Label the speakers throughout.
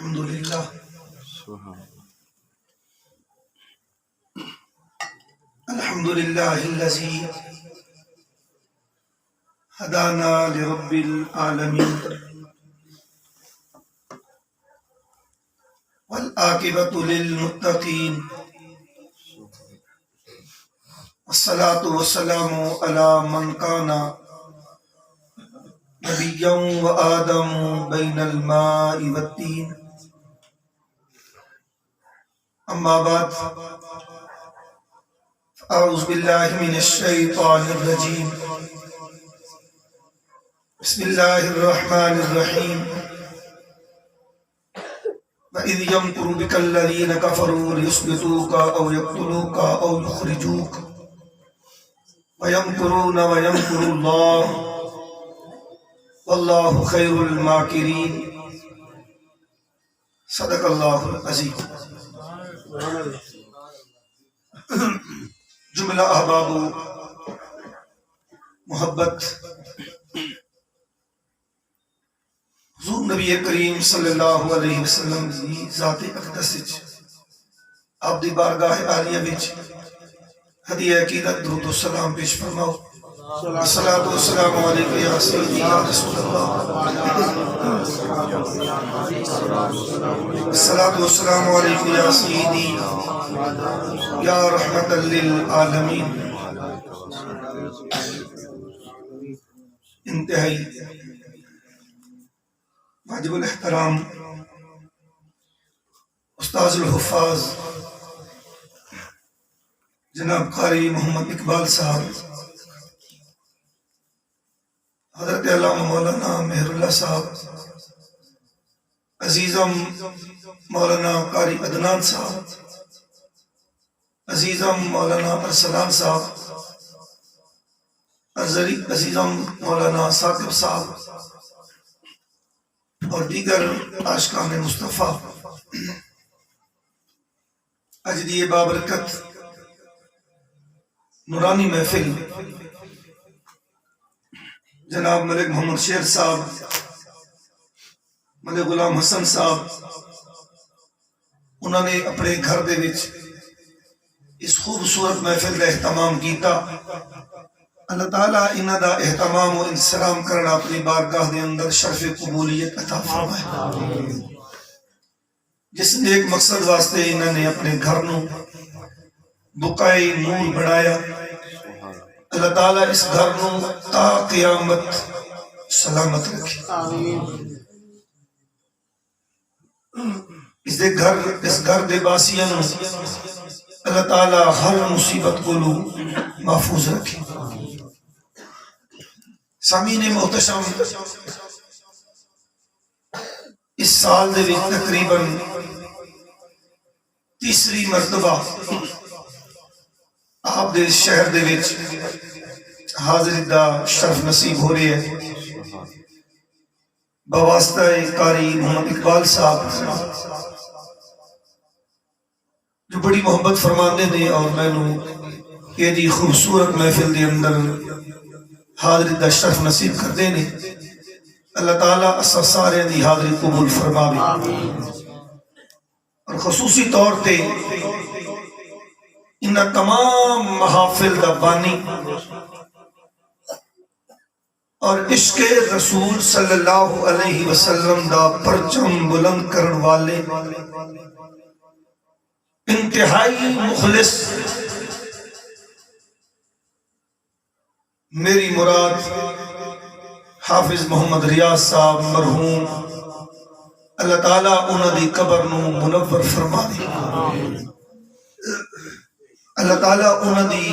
Speaker 1: الحمدللہ الحمدللہ الذی ہدانا لرب العالمین والعاقبۃ للمتقین والصلاة والسلام علی من کان نبیا وآدم بین الماء والطین اما بعد اعوذ باللہ من الشیطان الرجیم بسم اللہ الرحمن الرحیم وَإِذْ يَمْكُرُ بِكَ الَّذِينَ كَفَرُوا لِيُثْبِتُوكَ أَوْ يَقْتُلُوكَ أَوْ يُخْرِجُوكَ وَيَمْكُرُونَ وَيَمْكُرُ اللَّهُ وَاللَّهُ خَيْرُ الْمَاكِرِينَ صدق اللہ العظیم۔ جملہ احباب محبت، حضور نبی کریم صلی اللہ علیہ وسلم دی ذات اقدس وچ آپ دی بارگاہ عالیہ وچ ہدیہ عقیدت درود و سلام پیش فرماؤ۔ الصلاۃ والسلام علیکم یا سیدی یا رسول اللہ، الصلاۃ والسلام علیکم یا سیدی یا رحمت للعالمین۔ انتہائی واجب الاحترام استاذ الحفاظ جناب قاری محمد اقبال صاحب، حضرت علامہ مولانا مہر اللہ صاحب، عزیزم مولانا قاری عدنان صاحب، عزیزم مولانا ارسلان صاحب، عزیزم مولانا ثاقب صاحب اور دیگر عاشقان مصطفیٰ، اج دی بابرکت نورانی محفل جناب ملک محمد شیر صاحب، ملک غلام حسن صاحب، انہوں نے اپنے گھر دے وچ اس خوبصورت محفل کا اہتمام کیتا۔ اللہ تعالیٰ انہاں دا اہتمام و انسلام کرنا اپنی بارگاہ دے اندر شرف قبولیت عطا فرمائے۔ جس نیک مقصد واسطے انہاں نے اپنے گھر نو بقائے نور بنایا، اللہ تعالیٰ اس گھر نو تا قیامت سلامت رکھے۔ اس گھر دے باسیاں نو اللہ تعالیٰ ہر مصیبت کو محفوظ رکھے۔ سامعین محتشم، اس سال دے وچ تقریباً تیسری مرتبہ آپ دے شہر دے وچ حاضری دا شرف نصیب ہو رہی ہے بواسطہ قاری محمد اقبال صاحب، جو بڑی محبت فرماندے نے اور میں نو یہ دی خوبصورت محفل دے اندر حاضری دا شرف نصیب کر دے نے۔ اللہ تعالیٰ اسا سارے دی حاضری قبول فرماوے، اور خصوصی طور تے انہاں تمام محافل دا بانی اور عشق رسول صلی اللہ علیہ وسلم دا پرچم بلند کرن والے انتہائی مخلص، میری مراد حافظ محمد ریاض صاحب مرحوم، اللہ تعالیٰ انہاں دی قبر نو منور فرما دے، اللہ تعالیٰ انہاں دی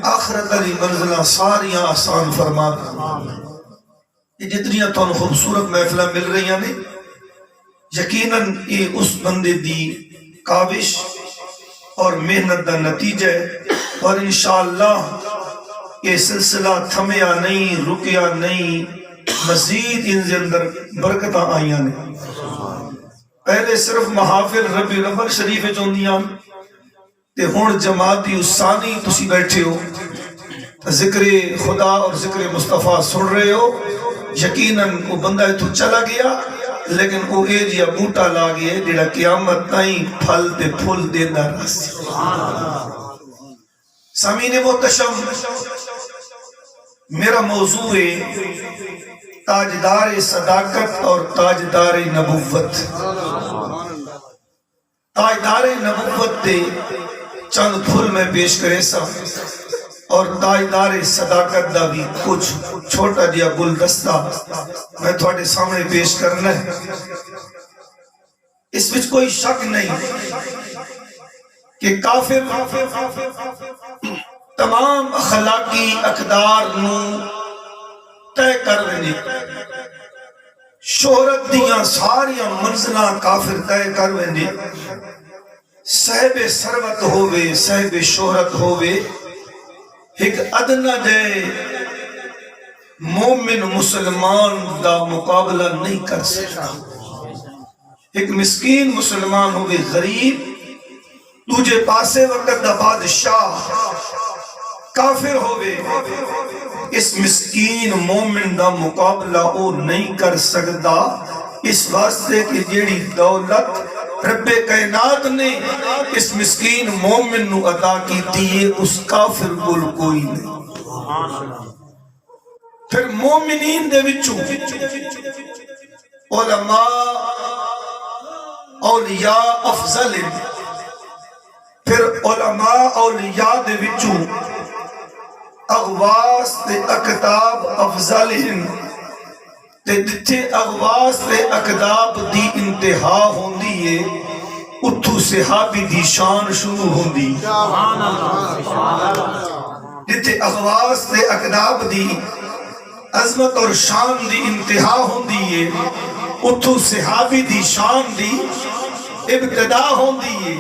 Speaker 1: آخرت علی منزلہ ساریاں آسان فرما دے۔ یہ جتنیاں تو خوبصورت محفلہ مل رہی ہیں یقیناً یہ اس بندے دی کاوش اور محنت دا نتیجہ ہے، اور انشاءاللہ یہ سلسلہ تھمیا نہیں، رکیا نہیں، مزید ان کے اندر برکتاں آئیاں نے۔ پہلے صرف محافل ربیع الاول شریف چوندیاں تے ہون جماعتی ثانی تسی بیٹھے ہو، ذکر خدا اور ذکر مصطفیٰ سن رہے ہو، یقیناً وہ بندہ تو چلا گیا لیکن وہ اے جیا بوٹا لا گیا جڑا قیامت تائیں پھل تے پھل دینا رس سامعین محتشم میرا موضوع ہے تاجدار صداقت اور تاجدار نبوت تاجدار نبوت دے چند پھل میں پیش کرے سا اور تاجدار صداقت دا بھی کچھ چھوٹا جیا گلدستہ میں تھوڑے سامنے پیش کرنا ہے اس وچ کوئی شک نہیں کہ کافر تمام اخلاقی اقدار نو طے کر رہے شہرت دیاں ساریاں منزلہ کافر طے کر رہے صاحب ثروت ہووے صاحب شہرت ہووے ایک ادنا جے مومن مسلمان دا مقابلہ نہیں کر سکتا ایک مسکین مسلمان ہووے غریب تجھے پاسے وقت دا بادشاہ کافر ہووے اس مسکین مومن دا مقابلہ او نہیں کر سکتا اس واسطے کہ جیڑی دولت رب کائنات نے اس مسکین مومن نو عطا کی دیئے اس کافر کول کوئی نہیں پھر مومنین دے وچوں علماء اولیاء افضل پھر علماء اولیاء دے وچوں اغواس تے اکتاب افضل ہیں تے جتھے اغواس تے اکتاب دی انتہا ہوندی ہے اتھو صحابی دی شان شروع ہوندی جتھے اغواس تے اکتاب دی عظمت اور شان دی انتہا ہوندی ہے اتھو صحابی دی شان دی ابتدا ہوندی ہے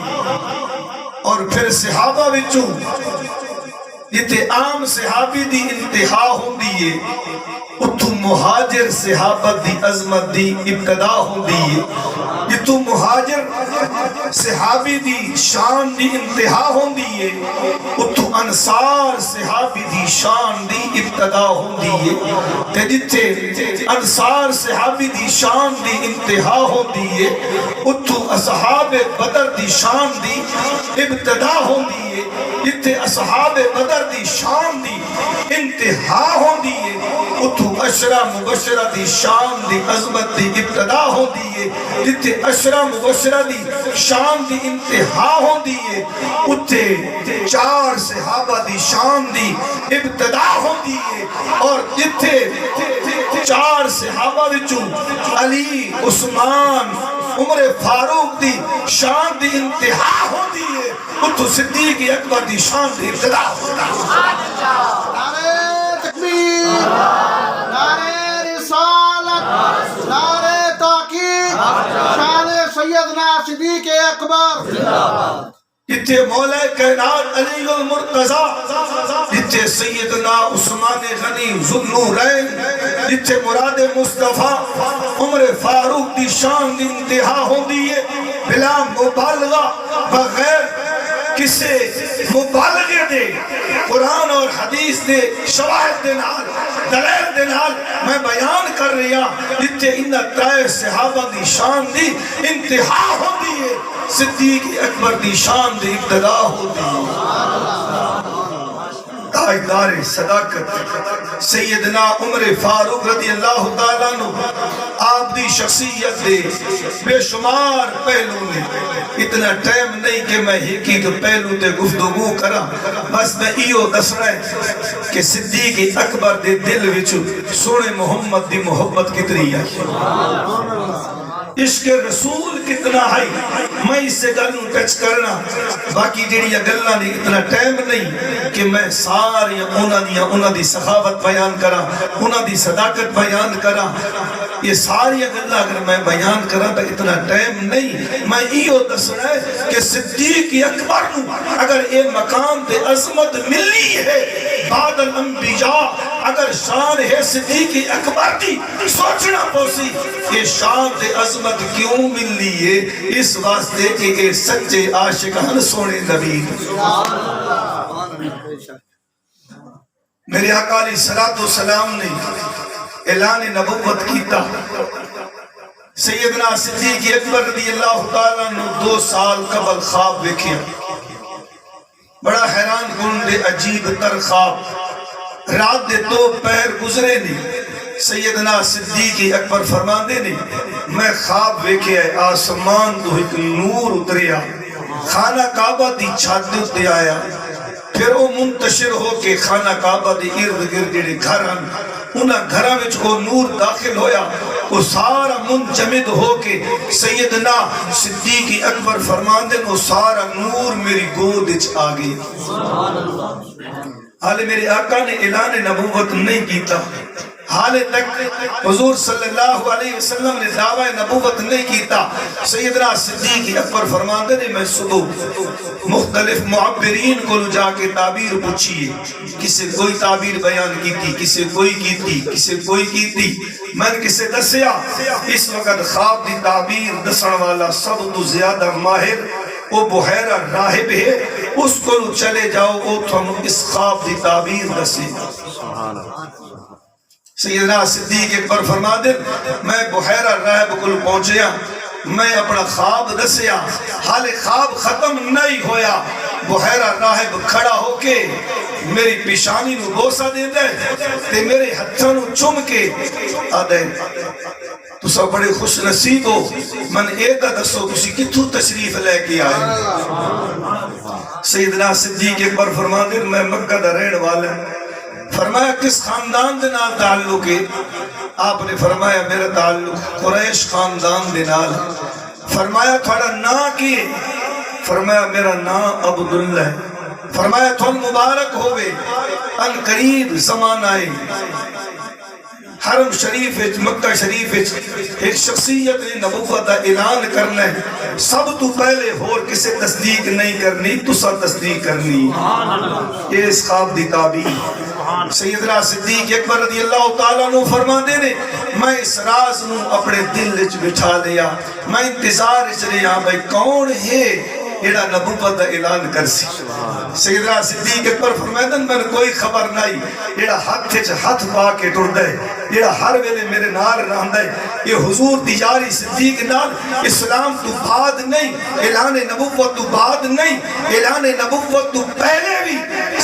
Speaker 1: اور پھر صحابہ وچوں جتے عام صحابی دی انتہا ہوندی ہے اتھو مہاجر صحابت دی عظمت دی ابتدا ہوندی ہے جتو مہاجر صحابی دی شان دی انتہا ہوندی ہے اتھو انصار صحابی دی شان دی ابتدا ہوندی ہے تے جتے انصار صحابی دی شان دی انتہا ہوندی ہے اتھو اصحاب بدر دی شان دی ابتدا ہوندی ہے جتے اصحاب بدر دی شان دی انتہا ہوندی ہے اتھو عشرہ مبشرہ دی شان دی عظمت دی ابتدا ہوندی ہے جتے عشرہ مبشرہ دی شان دی انتہا ہوندی ہے اتھے چار صحابہ دی شان دی ابتدا ہوندی ہے اور جتے چار صحابہ وچوں علی عثمان عمر فاروق دی شان دی انتہا ہوندی ہے اتھو صدیق اکبر دی شان دی ابتدا ہوندی ہے
Speaker 2: نعرہ تکبیر نعرہ رسالت نعرہ تحقیق شان سیدنا صدیق اکبر
Speaker 1: جتے مولا کائنات علی المرتضی جتے سیدنا عثمان غنی ذوالنورین جتے مراد مصطفیٰ عمر فاروق دی شان دی انتہا ہوندی ہے بلا مبالغہ بغیر کسے مبالغے دے قرآن اور حدیث دے شواہد دے نال دلیل دے نال میں بیان کر رہا جتے انہ ترائے صحابہ دی شان دی انتہا ہوندی ہے صدیق اکبر دی شان دی ابتدا ہوندی ہے تاجدار صداقت سیدنا عمر فاروق رضی اللہ تعالیٰ عنہ آپ دی شخصیت دے بے شمار پہلو نے اتنا ٹائم نہیں کہ میں ہی تو پہلو تے گفتگو کرا بس میں ایو دس رہے کہ صدیق اکبر دے دل وچ سونے محمد دی محبت کتنی ہے عشق رسول کتنا ہے میں اس سے گلوں ٹچ کرنا باقی جڑی گلاں دی اتنا ٹائم نہیں کہ میں ساری انہاں دی سخاوت بیان کرا انہاں دی صداقت بیان کرا یہ ساری گلاں اگر میں بیان کرا تو اتنا ٹائم نہیں میں ایو دسنا ہے کہ صدیق اکبر نو اگر یہ مقام تے عظمت ملی ہے بعد الانبیاء اگر شان ہے صدیق اکبر دی سوچنا پوسی یہ شان تے عظمت کیوں ملی ہے اس واسطے کہ یہ سچے عاشقان سونے نبی میرے آقا علیہ السلام نے اعلان نبوت کیتا سیدنا صدیق اکبر رضی اللہ تعالیٰ نے 2 سال قبل خواب دیکھے، بڑا حیران کن دے عجیب تر خواب، رات دے 2 پہر گزرے نے، سیدنا صدیق اکبر فرماندے نے میں خواب ویکھے آسمان تو ایک نور اتریا، خانہ کعبہ دی چھت تے آیا، پھر وہ منتشر ہو کے خانہ کعبہ دی ارد گرد جڑے گھر ہیں انہاں گھراں وچ وہ نور داخل ہویا، وہ سارا منجمد ہو کے سیدنا صدیق اکبر فرماندے وہ سارا نور میری گود وچ آ گیا۔ حالے میرے آقا نے اعلان نبوت نہیں کیتا، حالے تک حضور صلی اللہ علیہ وسلم نے دعوی نبوت نہیں کیتا، سیدنا صدیق اکبر فرماندے نے میں صبح مختلف معبرین کو جا کے تعبیر پوچھیے، کسے کوئی تعبیر بیان کیتی، کسے کوئی کیتی، کسے کوئی کیتی، میں نے کسے دسیا اس وقت خواب دی تعبیر دسن والا سب تو زیادہ ماہر وہ بحیرہ راہب ہے، اس کو چلے جاؤ وہ تم اس خواب دی تعبیر دسے۔ سیدنا صدیق اکبر فرما دے میں بحیرہ راہب کو پہنچیا، میں اپنا خواب دسیا، حال خواب ختم نہیں ہویا، بحیرہ راہب کھڑا ہو کے میری پیشانی نو بوسا دے دے تے میرے ہتھاں نو چم کے آدھے تو سب بڑے خوش نصیب ہو، من ایدہ دسو کسی کتھو تشریف لے کے آئے۔ سیدنا صدیق اکبر فرما دے میں مکہ دا رہن والا، فرمایا کس خاندان دے نال تعلق ہے؟ آپ نے فرمایا میرا تعلق قریش خاندان دے نال۔ فرمایا تھوڑا نا کی؟ فرمایا میرا نام عبداللہ ہے۔ فرمایا تھوڑا مبارک ہوئے، ان قریب زمان آئے، حرم شریف مکہ شریف ایک شخصیت نے نبوت کا اعلان کرنا ہے، سب تو پہلے ہور کسے تصدیق نہیں کرنی، تسا تصدیق کرنی۔ یہ اس خواب دی تعبیر سیدنا صدیق اکبر رضی اللہ تعالیٰ نو فرما دے نے میں اس راز نو اپنے دل وچ بٹھا لیا، میں انتظار وچ رہیا بھائی کون ہے ایڑا نبوت دا اعلان کرسی۔ سیدنا صدیق اکبر فرمائدن میں کوئی خبر نہیں، ایڑا ہاتھ وچ ہاتھ پا کے ٹر دے، ایڑا ہر ویلے میرے نال رہندا ہے، یہ حضور دی یاری صدیق نال اسلام تو بعد نہیں، اعلان نبوت تو بعد نہیں، اعلان نبوت تو پہلے بھی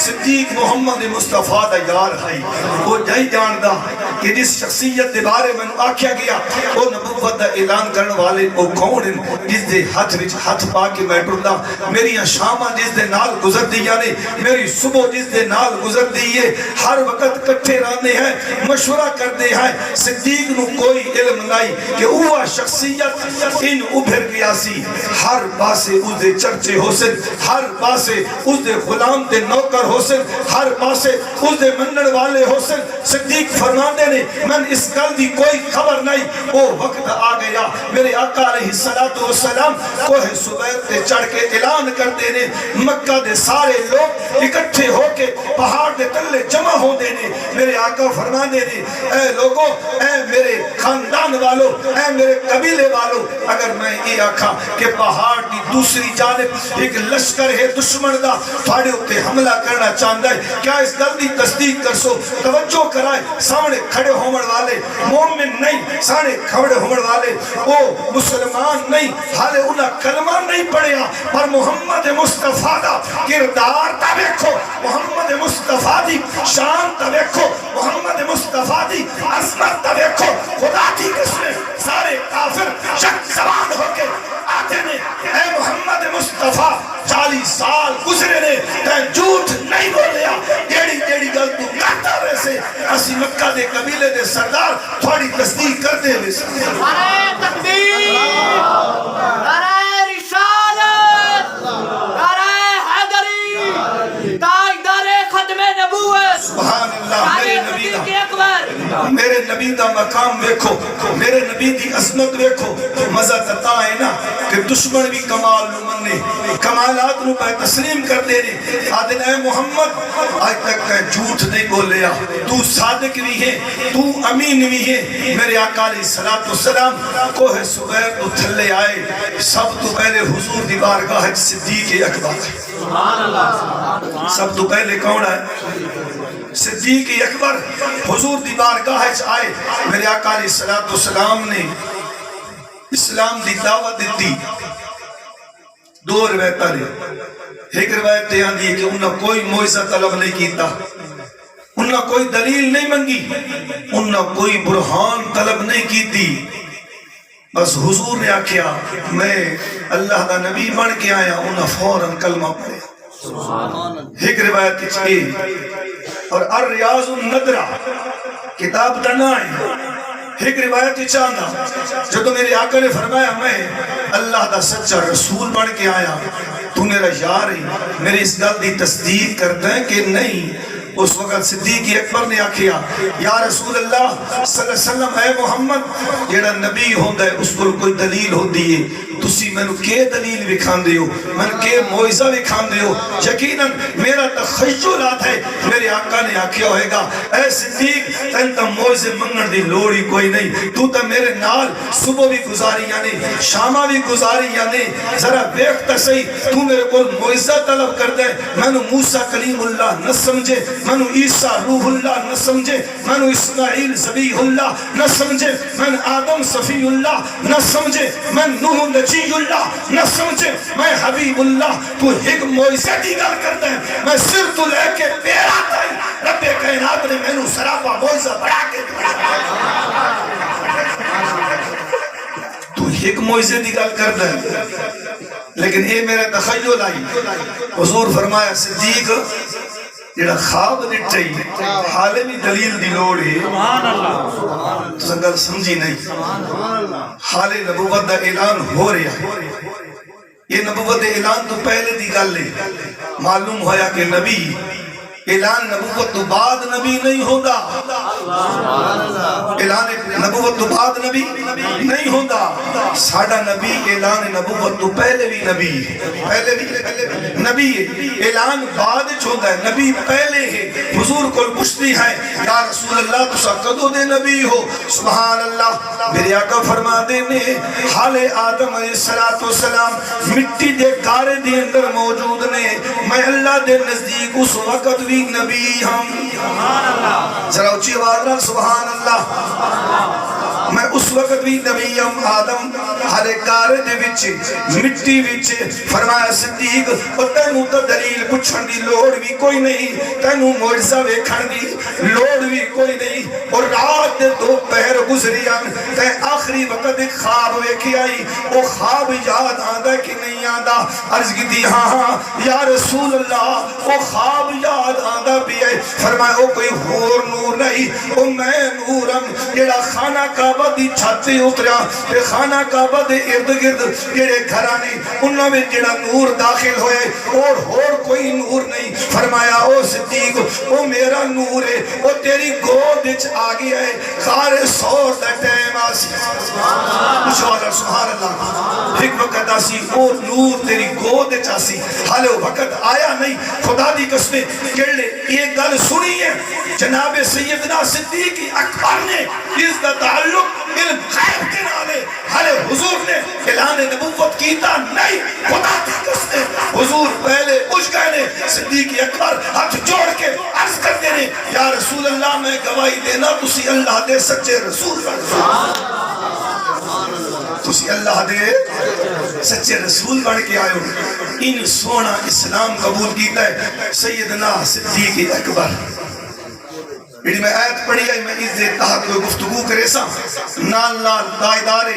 Speaker 1: صدیق محمد مصطفیٰ دا یار ہے۔ وہ نہیں جاندا کہ جس شخصیت دے بارے میں آکھیا گیا وہ نبوت دا اعلان کرنے والے وہ کون ہیں، جس دے ہاتھ وچ ہاتھ پا کے میں ٹردا، میری شاماں جس دے نال گزر دیا نے، میری صبح جس دے نال گزر دیئے، ہر وقت کٹھے رہنے ہیں، مشورہ کر دے ہیں۔ صدیق نو کوئی علم نہیں کہ وہ شخصیت ان ابھر گیا سی، ہر پاسے اس دے چرچے ہو سن، ہر پاسے اس دے غلام دے نوکر ہو سن، ہر پاسے اس دے منن والے ہو سن۔ صدیق فرماندے نے من اس گل دی کوئی خبر نہیں، وہ وقت آ گیا میرے آقا علیہ السلام کوہ سبیر تے چڑھ کے اعلان کر دینے، مکہ دے سارے لوگ اکٹھے ہو کے پہاڑ دے تلے جمع ہو دینے۔ میرے آقا فرما دینے اے لوگوں، اے میرے خاندان والو، اے میرے قبیلے والو، اگر میں یہ آکھا کہ پہاڑ کی دوسری جانب ایک لشکر ہے دشمن دا تھوڑے ہوتے حملہ کرنا چاہتا ہے، کیا اس گل دی تصدیق کر سو؟ توجہ کرائے، سامنے کھڑے ہومڑ والے مومن نہیں، سامنے کھڑے ہومڑ والے وہ مسلمان نہیں، حالے انہاں کلمہ نہیں پڑھیا، پر محمد مصطفیٰ دا کردار تا دیکھو، محمد مصطفیٰ دی شان تا دیکھو، محمد مصطفیٰ دی عظمت تا دیکھو۔ خدا دی قسم سارے کافر شک زبان ہو کے آتے نے اے محمد مصطفیٰ 40 سال گزرے نے تین جھوٹ نہیں بولیا، جیڑی جیڑی گل تو کرتا ویسے اسی مکہ دے قبیلے دے سردار تھوڑی تصدیق کرتے ویسے۔
Speaker 3: نعرہ تکبیر، نعرہ رسالت، نعرہ حیدری، تاجدار ختم نبوت،
Speaker 1: سبحان اللہ۔ میرے نبی دا مقام ویکھو، میرے نبی دی عظمت ویکھو، مزہ تتا ہے نا کہ دشمن بھی کمال نو مننے، کمالات نو پہ تسلیم کر دینے، آدھن اے محمد آج تک کہ جھوٹ نہیں بولیا، تو صادق بھی ہے، تو امین بھی ہے۔ میرے آقا علیہ السلام کوہ سبیر تو تھلے آئے، سب تو پہلے حضور دی بارگاہ صدیق اکبر، سب تو پہلے کون ہے؟ صدیق اکبر حضور دی بارگاہ آئے۔ میرے آقا علیہ السلام نے اسلام دی دعوت دیتی. دو روایت نے. ایک روایت یہ آندی ہے کہ انہاں کوئی معجزہ طلب نہیں کیتا, انہاں کوئی دلیل نہیں منگی, انہاں کوئی برہان طلب نہیں کیتی. بس حضور نے آکھیا میں اللہ دا نبی بن کے آیا, انہاں فوراً کلمہ پڑھیا. ایک روایت ہے اور الریاض الندرہ کتاب دا نام ہے. ایک روایت چاہنا جب تو میرے آقا نے فرمایا میں اللہ دا سچا رسول بن کے آیا, تو میرا یار ہے, میری اس گل دی تصدیق کرتا ہے کہ نہیں. اس وقت صدیق اکبر نے آکھیا یا رسول اللہ صلی اللہ علیہ وسلم, اے محمد جیڑا نبی ہوندہ ہے اس کو کوئی دلیل ہوندی ہے, تسی میں نو کے دلیل وکھان دیو, میں نو کے معجزہ وکھان دیو. یقیناً میرا تخیلات ہے. میرے آقا نے آکھیا ہوئے گا اے صدیق تین تا معجزے منگن دی لوڑی کوئی نہیں, تو تا میرے نال صبح بھی گزاری یعنی شامہ بھی گزاری یعنی ذرا ویکھتا صحیح, تو میرے کو معجزہ طلب کر دے. میں نو موسیٰ کلیم اللہ نہ سمجھے, میں نو عیسیٰ روح اللہ نہ سمجھے, میں نو اسماعیل ذبیح اللہ نہ سمجھے, میں آدم صفی اللہ نہ سمجھے, میں نوح نجی اللہ نہ سمجھے, میں حبیب اللہ. تو ایک معجزے دی گل کرتا ہے, میں سر تو لے کے پیرا تائی رب کائنات نے میں نو سراپا معجزہ بڑھا کے تو ایک معجزے دی گل کرتا ہے. لیکن اے میرا تخیل آئی. حضور فرمایا صدیق جڑا خواب ڈٹھئی حالے بھی دلیل دی لوڑ ہے, تو سنگل سمجھی نہیں. حالے نبوت دا اعلان ہو رہا ہے. یہ نبوت اعلان تو پہلے دی گل ہے. معلوم ہویا کہ نبی اعلان نبوت تو بعد نبی نہیں ہوتا, اعلان نبوت تو بعد نبی نہیں ہوتا. ساڑھا نبی اعلان نبوت تو پہلے بھی نبی, پہلے بھی نبی ہے, اعلان بعد چھوڑا ہے, نبی پہلے ہے. حضور کو پوچھتی ہے یا رسول اللہ تسا کدو دے نبی ہو؟ سبحان اللہ. میرے آقا فرما دینے حال آدم علیہ السلام مٹی دے گارے دے اندر موجود نے, میں اللہ دے نزدیک اس وقت بھی نبی ہم. ذرا اچھی آواز رہا سبحان اللہ. میں اس وقت بھی نبی ہم. آدم ہر کارے دے وچے مٹی وچے. فرمایا صدیق اور تینوں تا دلیل پچھن دی لوڑ بھی کوئی نہیں, تینوں معجزہ ویکھن دی لوڑ بھی کوئی نہیں. اور رات دے دو پہر گزریاں تے آخری وقت ایک خواب ویکھی آئی. وہ خواب یاد آندا کہ نہیں آندا؟ عرض کی دی ہاں ہاں یا رسول اللہ وہ خواب یاد آندا بھی ہے. فرمایا وہ کوئی ہور نور نہیں, وہ میں نورم جڑا خانہ کعبہ دی چھاتے اتریا تے خانہ کعبہ دے ارد گرد جڑے گھرانے انہاں میں جڑا نور داخل ہوئے اور کوئی نور نہیں. فرمایا او صدیق وہ میرا نور ہے, وہ تیری گود وچ آ گیا ہے. خار سور دا ٹائم آسی سبحان اللہ. ایک وقت آسی وہ نور تیری گود وچ آسی, حالے وہ وقت آیا نہیں. خدا دی قسمیں کہلے ایک گل سنی ہے جناب سیدنا صدیق اکبر نے اس کا تعلق علم غیب کے نالے حالے حضور نے اعلان نبوت کیتا نہیں. خدا دی قسمیں حضور پہلے اٹھ گئے نے. صدیق اکبر ہاتھ جوڑ کے عرض کرتے ہیں یا رسول اللہ میں گواہی دینا تسی اللہ دے سچے رسول بن گئے, تسی اللہ دے سچے رسول بن کے آئے ہو. ان سونا اسلام قبول کیتا ہے سیدنا صدیق اکبر. میری میں آیت پڑھی ہے, میں اس دے تحت کوئی گفتگو کرے سا نال نال دائدار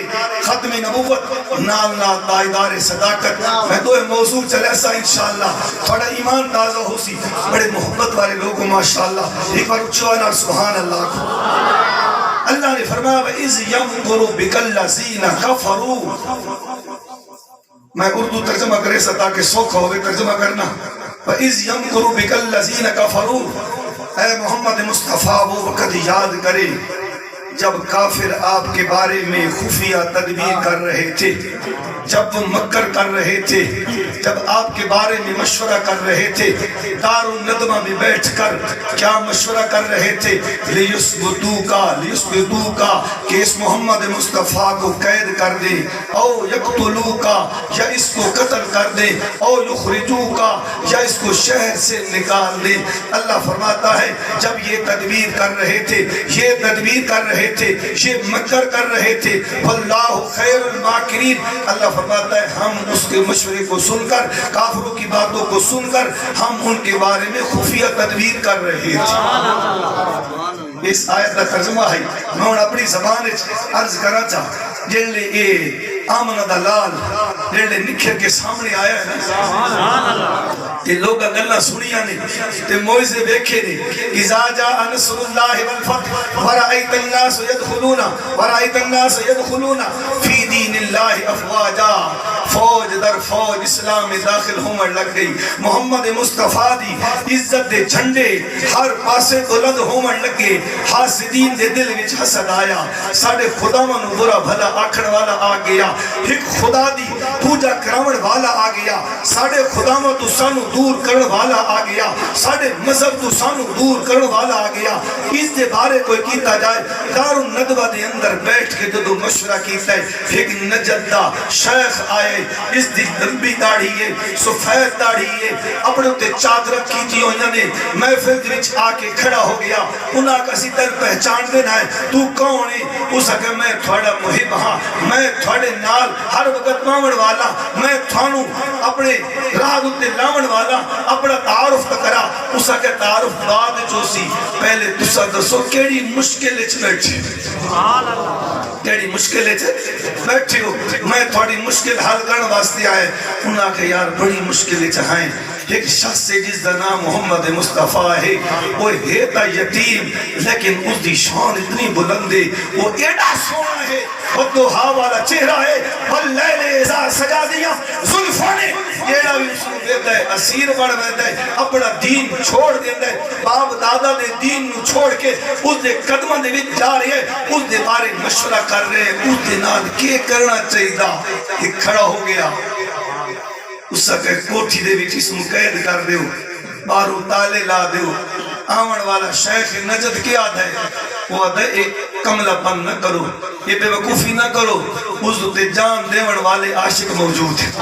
Speaker 1: ختم نبوت نال نال دائدار صداقت. میں دو موضوع چلے سا انشاءاللہ تھوڑا ایمان تازہ ہو سی. بڑے محبت والے لوگوں ماشاءاللہ ایک بار اچھوانا سبحان اللہ. اللہ نے فرمایا وَإِذْ يَمْكُرُ بِكَ الَّذِينَ كَفَرُوا. میں اردو ترجمہ کرے سا تاکہ سوکھا ہوئے ترجمہ کرنا. وَإِذْ يَمْكُرُ بِكَ الَّذِينَ كَفَرُوا. اے محمد مصطفیٰ وہ وقت یاد کرے جب کافر آپ کے بارے میں خفیہ تدبیر کر رہے تھے, جب وہ مکر کر رہے تھے, جب آپ کے بارے میں مشورہ کر رہے تھے. دار الندمہ میں بیٹھ کر کیا مشورہ کر رہے تھے؟ لیسبتوکا کہ اس محمد مصطفیٰ کو قید کر دے, او یقتلوکا یا اس کو قتل کر دے, او یخرجوکا یا اس کو شہر سے نکال دے. اللہ فرماتا ہے جب یہ تدبیر کر رہے تھے, یہ تدبیر کر رہے رہے تھے، یہ مکر کر رہے تھے، واللہ خیر الماکرین، اللہ فرماتا ہے ہم اس کے مشورے کو سن کر، کافروں کی باتوں کو سن کر ہم ان کے بارے میں خفیہ تدبیر کر رہے تھے۔ اس آیت کا ترجمہ ہے، میں اپنی زبان عرض کرنا چاہتا جلے اے آمنہ دا لال جلے نکھر کے سامنے آیا ہے نا، تے لوگا گلہ سنیا نے، تے موئزے بیکھے نے، اذا جاء نصر اللہ والفتح ورائیت الناس یدخلون فی دین اللہ افواجا، فوج در فوج اسلام میں داخل ہومر لگ گئی، محمد مصطفیٰ دی عزت دے جھنڈے ہر پاسے بلند ہومر لگے، حاسدین دے دل وچ حسد آیا، ساڑھے خدا منو برا بھلا آکھن والا آ گیا، ایک خدا دی پوجا کراون والا آ گیا، ساڑھے خدا میں تو سانو دور کرن والا آ گیا، ساڑھے مذہب تو سانو دور کرن والا آ گیا۔ اس دے بارے کوئی کیتا جائے، دار الندوہ دے اندر بیٹھ کے جو مشورہ کیتا ہے، ایک نجدہ شیخ آئے، اس دی لمبی داڑھی ہے، سفید داڑھی ہے، اپنے تے چادر کی تھی انہوں نے محفل دے وچ آ کے کھڑا ہو گیا، انہاں کا سی تر پہچان دینا ہے، تو کون ہے؟ اس کہ میں تھوڑا محب ہاں، میں تھوڑے نال ہر وقت ماون والا، میں تھانو اپنے راہ تے لاون والا، اپنا تعارف کرا۔ اس کہ تعارف بعد چوسی، پہلے تسا دسو کیڑی مشکل وچ بیٹھے، کیڑی مشکل وچ بیٹھے ہو، میں تھوڑی مشکل حل کرن واسطے آئے۔ انہاں کہ یار بڑی مشکل وچ ہیں، ایک شخص سے جس دا نام محمد مصطفیٰ ہے، وہ ہے تا یتیم لیکن اس دی شان اتنی بلند ہے، وہ ایڈا سونا ہے، وہ دوہا والا چہرہ ہے، واللیل اذا سجا دیا زلفانے، ایڈا بھی اس کو دیتا ہے، اسیر بڑھ بیتا ہے، اپنا دین چھوڑ دیتا ہے، باپ دادا دے دین نو چھوڑ کے اس دے قدمہ دے وچ جا رہے ہیں، اس دے بارے مشورہ کر رہے ہیں، اس دے نال کیا کرنا چاہیے دا، ایک کھڑا ہو گیا، اس کا کوٹھی دے وچ اس نو قید کر دیو، بارو تالے لا دیو، آمن والا شیخ نجد کیا آدھا ہے، وہ آدھا ایک کملہ پن نہ کرو، یہ بے وقوفی نہ کرو، اس تے جان دیون والے عاشق موجود ہیں،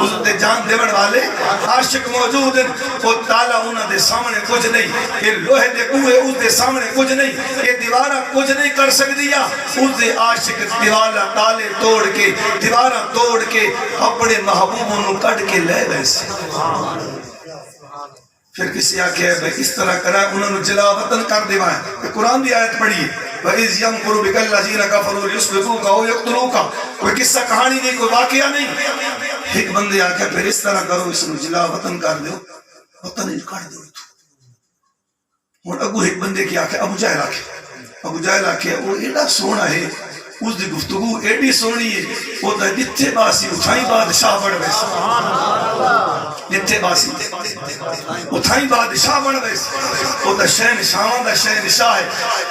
Speaker 1: اس تے جان دیون والے عاشق موجود ہیں، وہ تالا انہاں دے سامنے کچھ نہیں، یہ لوہے دے کوئے اس دے سامنے کچھ نہیں، یہ دیوارہ کچھ نہیں کر سک دیا، اس دے عاشق دیوارہ تالے توڑ کے، دیوارہ توڑ کے اپنے محبوبوں نو کٹ کے لے ویسے۔ پھر کسی آکے ہے بھئی اس طرح کرا انہوں نے جلا وطن کر دیوائیں، کہ قرآن دی آیت پڑھی ہے وَإِذْ يَمْكُرُ بِكَ الَّذِينَ كَفَرُوا لِيُصْبِحُوكَ أَوْ يَقْتُلُوكَ، کوئی قصہ کہانی نہیں، کوئی واقعہ نہیں، ایک بندے آکے پھر اس طرح کرو، اس نے جلا وطن کر دیو، وطن انکار دیو تو اور اگو ایک بندے کی آکے ابو جہل آکے وہ ایڈا سونا ہے، اس دی گفتگو ایڈی سونی ہے، وہ دا جتھے باسی اتھائی بادشاہ بڑھ ویسے، جتھے باسی اتھائی بادشاہ بڑھ ویسے، وہ دا شہنشاہ دا شہنشاہ ہے،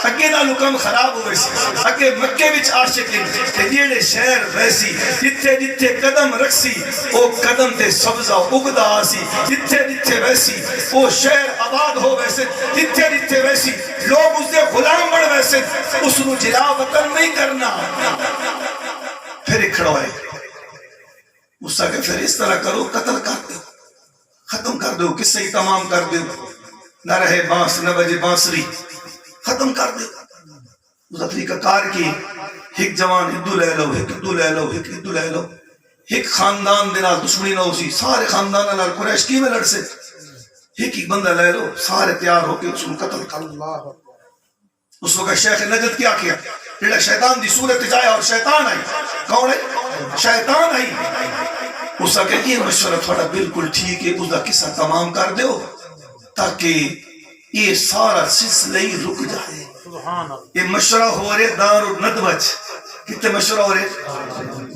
Speaker 1: اگے دا لکم خراب ہو ویسے، اگے مکے وچ عاشق ہیں، کہ جیڑے شہر ویسی، جتھے جتھے قدم رکھسی، وہ قدم تے سبزہ اگدا آسی، جتھے جتھے ویسی، وہ شہر آباد ہو ویسے، جتھے جتھے ویسی، لوگ اس دے غلام بڑھ ویسے، اس نو جلا وطن نہیں کرنا۔ پھر ایک کھڑا ہے، اس سے کہ پھر اس طرح کرو، قتل کر دو، ختم کر دو، قصہ ہی تمام کر دو، نہ رہے بانس نہ بجے بانسری، ختم کر دو۔ اس افریقہ کار کی ایک جوان ہندو لے لو، ایک ہندو لے لو، ایک ہندو لے لو، ایک خاندان دینا دشمنی نہ ہو سی، سارے خاندان نال قریش کی میں لڑ سے، ایک بندہ لے لو، سارے تیار ہو کے اس کو قتل کر دو۔ اس وقت شیخ نجد کیا جڑا شیطان دی صورت جائے اور شیطان آئی، کون ہے؟ شیطان آئی۔ اس کا کہ یہ مشورہ تھوڑا بالکل ٹھیک ہے، اس کا قصہ تمام کر دیو تاکہ یہ سارا سلسلہ ہی رک جائے۔ یہ مشورہ ہو رہے دار الندوہ، کتنے مشورہ ہو رہے؟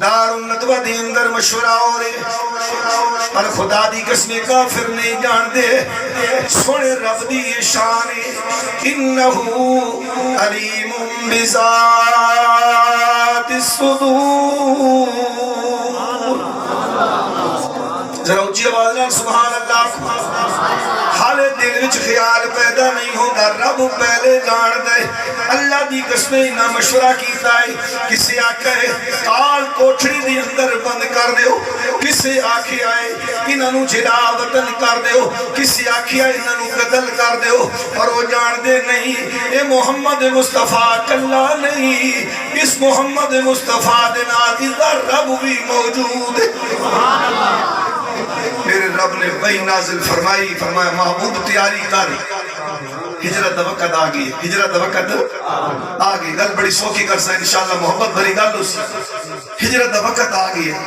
Speaker 1: دار الندوہ دی اندر مشورہ ہو رہے، پر خدا دی قسم کافر نہیں جان دے، سونے رب دی شان انہو علیم بذات الصدور۔ ذرا اونچی آواز نال سبحان اللہ۔ حال دل وچ خیال پیدا نہیں ہوگا، رب پہلے جان دے، اللہ دی قسم نہ مشورہ کیتا ہے کسے آکھے کال کوٹھڑی دی اندر بند کر دیو کسے آکھے آئے انہاں نو جھڑا وطن کر دیو کسے آکھے آئے انہاں نو قتل کر دیو اور وہ جان دے نہیں اے محمد مصطفیٰ کلا نہیں اس محمد مصطفیٰ دے نال رب بھی موجود ہے میرے رب نے وحی نازل فرمائی فرمایا محبوب تیاری کر ہجرت دا وقت آگئی ہجرت دا وقت آگئی گل بڑی سوکھی کر سائیں انشاءاللہ محبت بھری گل اسی ہجرت دا وقت آگئی ہے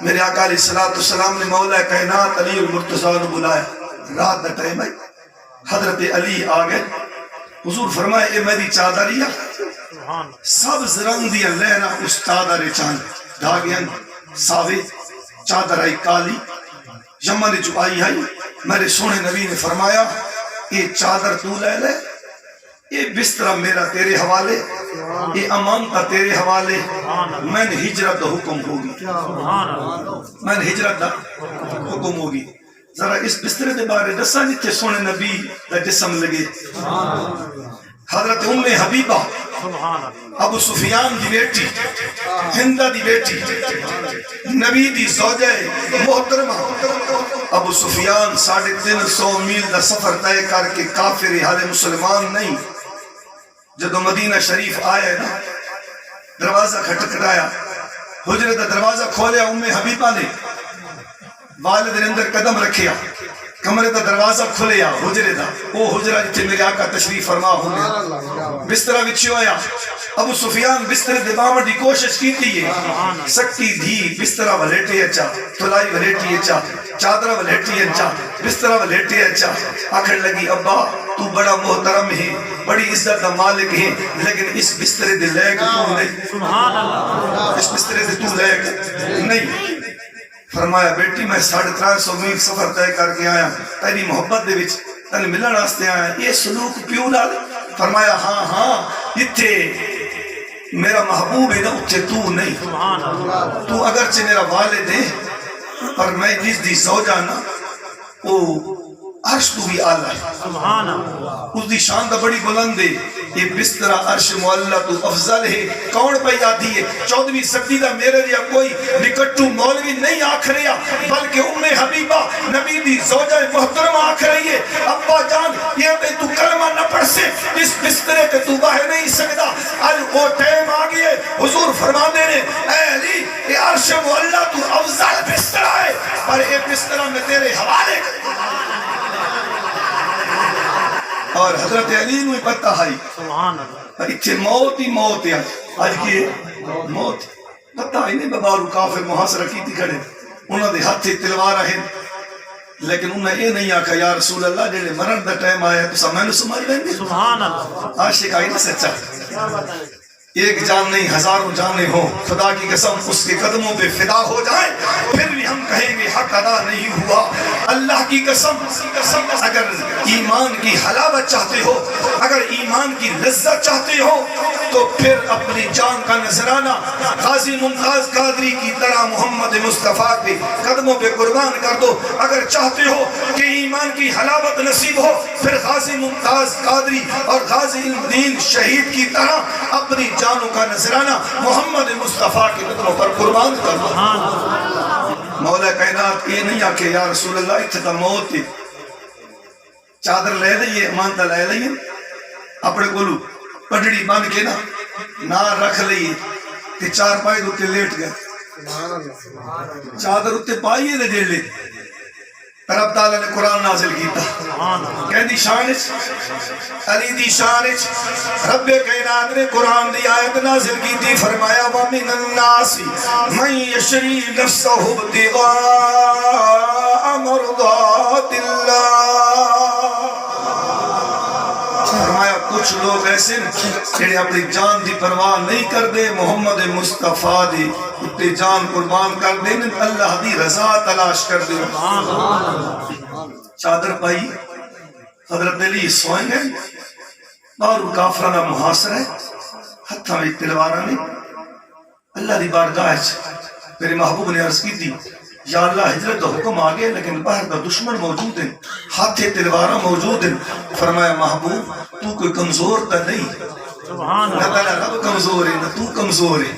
Speaker 1: میرے آقا علیہ السلام نے مولا کائنات علی المرتضیٰ نے بلایا رات دا ٹائم ہے حضرت علی آگئے حضور فرمائے اے میری چادریا سبز رنگ دیا لہرہ اس چادر چاند دھاگیاں ساوے چادر آئی کالی یمن جو آئی میرے سونے نبی نے فرمایا یہ چادر تو لے لے یہ بسترہ میرا تیرے حوالے یہ امانتہ تیرے حوالے میں نے ہجرت دا حکم ہوگی میں نے ہجرت دا حکم ہوگی ذرا اس بسترے دے بارے دسا جتے سونے نبی دا جسم لگے حضرت ام حبیبہ ابو سفیان دی بیٹی ہندہ دی بیٹی نبی دی زوجہ محترمہ ابو سفیان 350 میل دا سفر طے کر کے کافر حال مسلمان نہیں جدو مدینہ شریف آیا نا دروازہ کھٹکھٹایا حجرت دا دروازہ کھولیا ام حبیبہ نے والد نے اندر قدم رکھیا کمرے دا دروازہ کھلیا حجرے دا وہ حجرہ جتے میرے آقا تشریف فرما ہونے بسترہ وچھو آیا ابو سفیان بسترے دے باور دی کوشش کی تھی سکی دھی بسترہ ولیٹی اچھا تلائی ولیٹی اچھا چادرہ ولیٹی اچھا بسترہ ولیٹی اچھا آکھر لگی ابا تو بڑا محترم ہے بڑی عزت دا مالک ہے لیکن اس بسترے دے لے کے تو نہیں اس بسترے دے تو لے کے نہیں فرمایا بیٹی میں 350 میل سفر طے کر کے آیا تیری محبت دے وچ تن ملن واسطے آیا یہ سلوک پیو نال فرمایا ہاں ہاں اتھے میرا محبوب ہے نا اتھے تو نہیں تو اگرچہ میرا والد ہے پر میں جس دی زوجہ نا وہ عرش تو بھی آلہ ہے اس دی شان دا بڑی بلند ہے یہ بسترہ عرش معلہ تو افضل ہے کون پہ یادی ہے 14ویں صدی دا میرے لیا کوئی نکٹو مولوی نہیں آکھ رہا بلکہ ام حبیبہ نبی دی زوجہ محترمہ آکھ رہی ہے ابا جان یہ پہ تو کلمہ نہ پڑھ سے اس بسترے پہ تو باہر نہیں سکتا آج وہ ٹائم آگئی ہے حضور فرما دے رہے اے علی یہ عرش معلہ تو افضل بسترہ ہے پر یہ بسترہ میں تیرے حوالے اور حضرت علی نے پتہ ہے اتھے موت ہی موت ہے آج کی موت پتہ ہی نہیں ببارو کافر محاصرہ کی تھی کھڑے انہوں نے ہاتھے تلوار ہیں لیکن انہیں یہ نہیں آکھا یا رسول اللہ جنہیں مرن دا ٹائم آیا تو سب میں نے سمجھ لیں گے عاشق آئی نہ سچا ایک جان نہیں ہزاروں جانے ہوں خدا کی قسم اس کے قدموں پہ فدا ہو جائیں پھر بھی ہم کہیں گے حق ادا نہیں ہوا اللہ کی قسم اگر ایمان کی حلاوت چاہتے ہو اگر ایمان کی لذت چاہتے ہو تو پھر اپنی جان کا نذرانہ غازی ممتاز قادری کی طرح محمد مصطفیٰ کے قدموں پہ قربان کر دو اگر چاہتے ہو کہ ایمان کی حلاوت نصیب ہو پھر غازی ممتاز قادری اور غازی علم دین شہید کی طرح اپنی جانوں کا نذرانہ محمد مصطفیٰ کے قدموں پر قربان کر دو مولا کائنات یہ نہیں آکے یا رسول اللہ اتھا موت تھی چادر لے لئیے امانتہ لے لئیے اپنے گلو پڑھڑی بان کے نا رکھ لئیے کہ 4 پائے دوتے لیٹ گئے چادر اتے پائیے دے جیل لے رب تعالیٰ نے قرآن نازل کیتا کہہ دی شانچ علی دی شانچ رب کائنات نے قرآن دی آیت نازل کیتی فرمایا وَمِنَ النَّاسِ مَنْ يَشْرِي نَفْسَهُ ابْتِغَاءَ مَرْضَاتِ اللَّهِ فرمایا کچھ لوگ ایسے جنہیں اپنی جان دی پرواہ نہیں کر دے محمد مصطفیٰ دی اپنی جان قربان کر دے اللہ دی رضا تلاش کر دے چادر پائی حضرت علی سوئیں گے اور کافرانہ محاصرہ ہے ہتھا میں تلوارہ نے اللہ دی بارگاہ میرے محبوب نے عرض کی تھی یا اللہ ہجرت کا حکم آگے لیکن باہر کا دشمن موجود ہے ہاتھے تلوارہ موجود ہیں فرمایا محبوب تو کوئی کمزور تا نہیں اللہ تعالیٰ رب کمزور ہے نہ تو کمزور ہے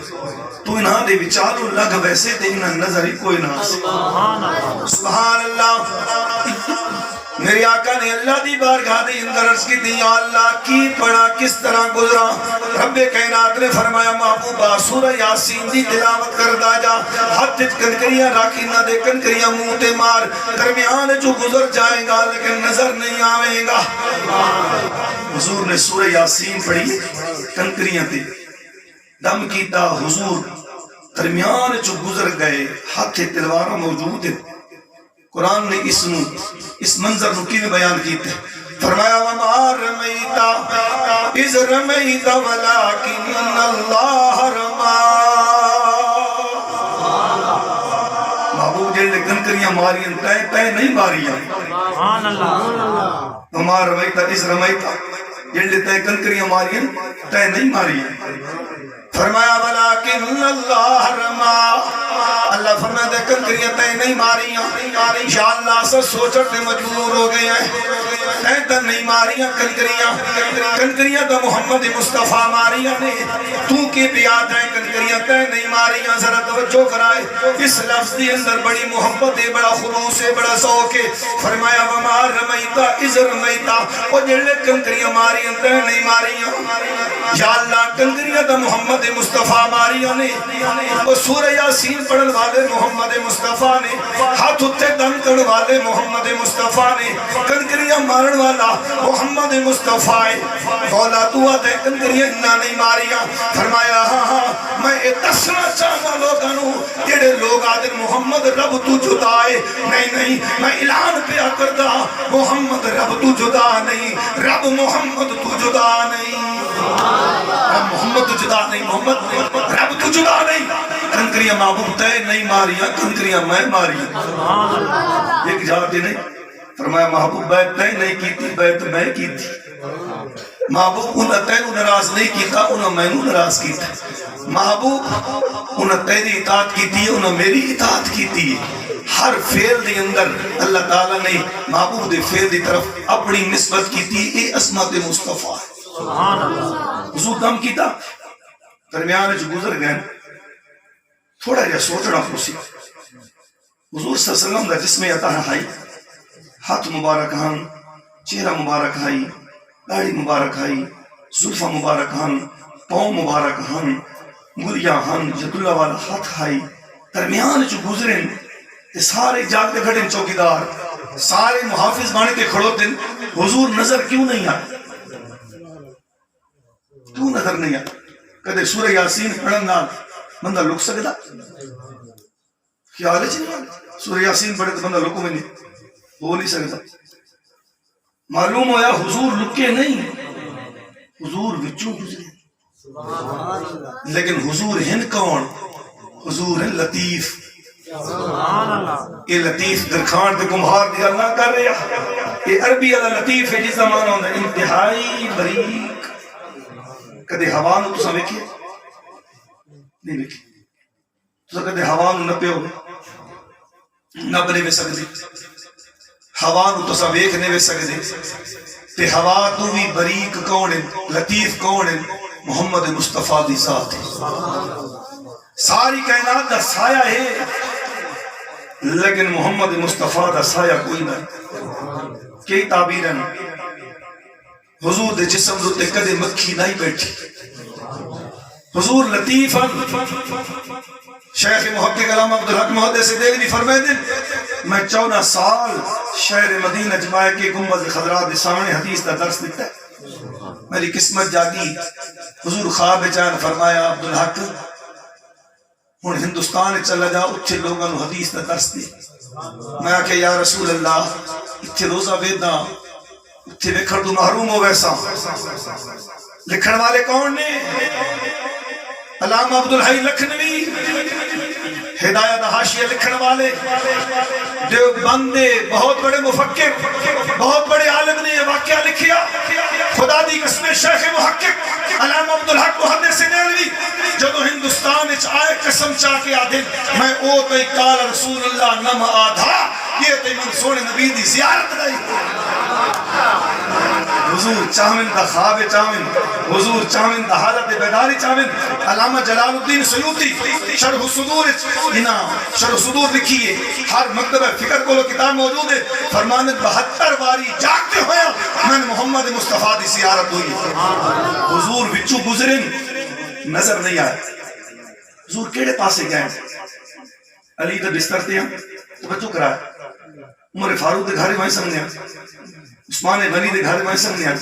Speaker 1: تو انہاں دے وچاروں لگ ویسے تے انہاں نظر ہی کوئی نہ سبحان اللہ میرے آقا نے اللہ دی بارگاہ دے اندر عرض کی تھی یا اللہ کی پڑھا کس طرح گزرا رب کائنات نے فرمایا محبوبہ سورہ یاسین دی تلاوت کر دا جا ہاتھ کنکریاں راکھی نہ دے کنکریاں منہ تے مار درمیان جو گزر جائے گا لیکن نظر نہیں آوے گا حضور نے سورہ یاسین پڑھی کنکریاں تے دم کیتا حضور درمیان جو گزر گئے ہاتھ تلوارہ موجود ہے قرآن نے اس منظر نکی میں بیان کیتے فرمایا وَمَا رَمَيْتَ إِذْ رَمَيْتَ وَلَكِنَّ اللَّهَ رَمَى محبوب جلد کنکریاں ماریاں تے نہیں ماریاں وَمَا رَمَيْتَ إِذْ رَمَيْتَ جلد تے کنکریاں ماریاں تے نہیں ماریاں فرمایا وَلَكِنَّ اللَّهَ رَمَى اللہ فرمایا دے کنکریاں تے نہیں ماریاں یا اللہ سے سوچتے مجبور ہو گئے ہیں تے نہیں ماریاں کنکریاں تو محمد مصطفیٰ ماریاں نے تو کی بیاد ہے کنکریاں تے نہیں ماریاں ذرا توجہ کرائے اس لفظ دی اندر بڑی محبت ہے بڑا خلوص ہے بڑا ذوق ہے فرمایا وَمَا رَمَيْتَ إِذْ رَمَيْتَ وہ جڑے کنکریاں ماریاں تے نہیں ماریاں یا اللہ کنکریاں تو محمد مصطفیٰ ماریاں نے وہ سورہ یاسین پڑھن والے محمد مصطفیٰ نے ہاتھ اٹھے دم کرن والے محمد مصطفیٰ نے کنکریاں مارن والا محمد مصطفیٰ مولا دعا دے کنکریاں نہ نہیں ماریاں فرمایا ہاں میں دسنا چاہنا لوگوں جڑے لوگ آدھے محمد رب تو جدا ہے نہیں میں اعلان پیا کردا محمد رب تو جدا نہیں رب محمد تو جدا نہیں محمد تو جدا نہیں محمد رب تو جدا نہیں کنکریاں محبوب تے نہیں ماریاں کنکریاں میں ماریاں ایک جاتے نہیں فرمایا محبوب بیت تے نہیں کیتی بیت میں کیتی محبوب انہاں تے ناراض نہیں کیتا انہاں میں ناراض کیتا محبوب انہاں تیری اطاعت کیتی انہاں میری اطاعت کیتی ہر فعل دے اندر اللہ تعالیٰ نے محبوب دے فعل دی طرف اپنی نسبت کیتی اے عصمت مصطفیٰ حضور دم کیتا درمیان جو گزر گئے تھوڑا جا سوچنا خوشی حضور صلی اللہ علیہ وسلم دا جسم عطا ہے ہاتھ مبارک ہن چہرہ مبارک ہے داڑھی مبارک ہے زلفہ مبارک ہن پاؤں مبارک ہن گلیاں ہن ید اللہ والا ہاتھ ہے درمیان جو گزرن تے سارے جاگتے کھڑے چوکیدار سارے محافظ بانے کے کھڑو دن حضور نظر کیوں نہیں آئے کیوں نظر نہیں آئے کدے سورہ یاسین پڑھن نال بندہ لک سکتا خیال ہے چاہیے سورہ یاسین پڑھے تو بندہ لکو میں نہیں ہو نہیں سکتا معلوم ہویا حضور لکے نہیں حضور وچوں گزرے لیکن حضور ہن کون حضور ہیں لطیف یہ لطیف درخان تے کمہار دی اللہ کر رہا یہ عربی اللہ لطیف ہے جس زمانہ ہوندہ انتہائی بریک کدے ہوا نو تسا ویکھے نہیں ویکھے تسا کدے ہوا نو نہ پیو نہ بنے وے سکدے ہوا نو تسا ویکھ نہیں وے سکدے تے ہوا تو بھی بریک کون ہے لطیف کون ہے محمد مصطفیٰ دی ذات ہے ساری کائنات دا سایہ ہے لیکن محمد مصطفیٰ دا سایہ کوئی نہیں کئی تعبیرن حضور دے جسم دے کدے مکھی نہیں بیٹھی حضور لطیفاً شیخ محقق علامہ عبدالحق محدث دہلوی فرمائے دن میں 14 سال شہر مدینہ جمائے کے گنبد خضرا دے سامنے حدیث دا درس دیتا ہے میری قسمت جاگی حضور خواب جان فرمایا عبدالحق ہن ہندوستان چلا جا اتھے لوگاں نو حدیث دا درس دے میں آکے یا رسول اللہ اتھے روزہ بیدا اتھے لکھن تو محروم ہو ویسا لکھن والے کون نے علامہ عبدالحی لکھنوی ہدایت حاشیہ لکھن والے دیوبند بہت بڑے مفکر بہت بڑے عالم نے یہ واقعہ لکھیا خدا دی قسم شیخ محقق علامہ عبدالحق محدث دہلوی جدو ہندوستان آئے قسم چاہ کے آدھے میں او تے قال رسول اللہ نم آدھا یہ تے من سونے نبی دی زیارت دائی حضور چاہمن دا خواب چاہمن حضور چاہمن دا حالت بیداری چاہمن علامہ جلال الدین سیوطی شرح صدور شرح صدور لکھیے ہر مکتبہ فکر کو کتاب موجود ہے فرمانت 72 باری جاگتے ہویا میں محمد مصطفیٰ دی زیارت ہوئی حضور وچو گزرن نظر نہیں آئے حضور کیڑے پاسے گئے علی دا بستر تے ہیں توجہ کرا عمر فاروق دے گھر وہیں سمجھے عثمان غنی دے گھر وہیں سمجھے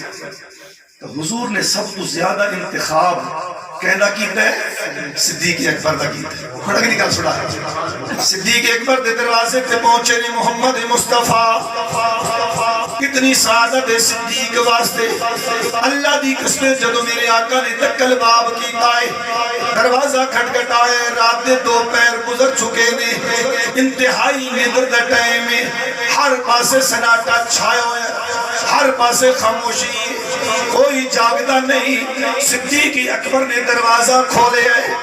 Speaker 1: تو حضور نے سب تو زیادہ انتخاب کہنا کیتا ہے صدیق اکبر دا کیتا ہے کھڑا کے نکال چھڑا صدیق اکبر دے دروازے تے پہنچے نے محمد مصطفیٰ کتنی سعادت ہے صدیق واسطے اللہ دی قسم جدو میرے آقا نے تکل باب کیتا ہے دروازہ کھٹکھٹائے رات دے 2 پیر گزر چکے نے انتہائی نیندر دا ٹائم ہے ہر پاسے سناٹا چھایا ہوا ہے ہر پاسے خاموشی کوئی جاگدا نہیں صدیق اکبر نے دروازہ کھولے ہے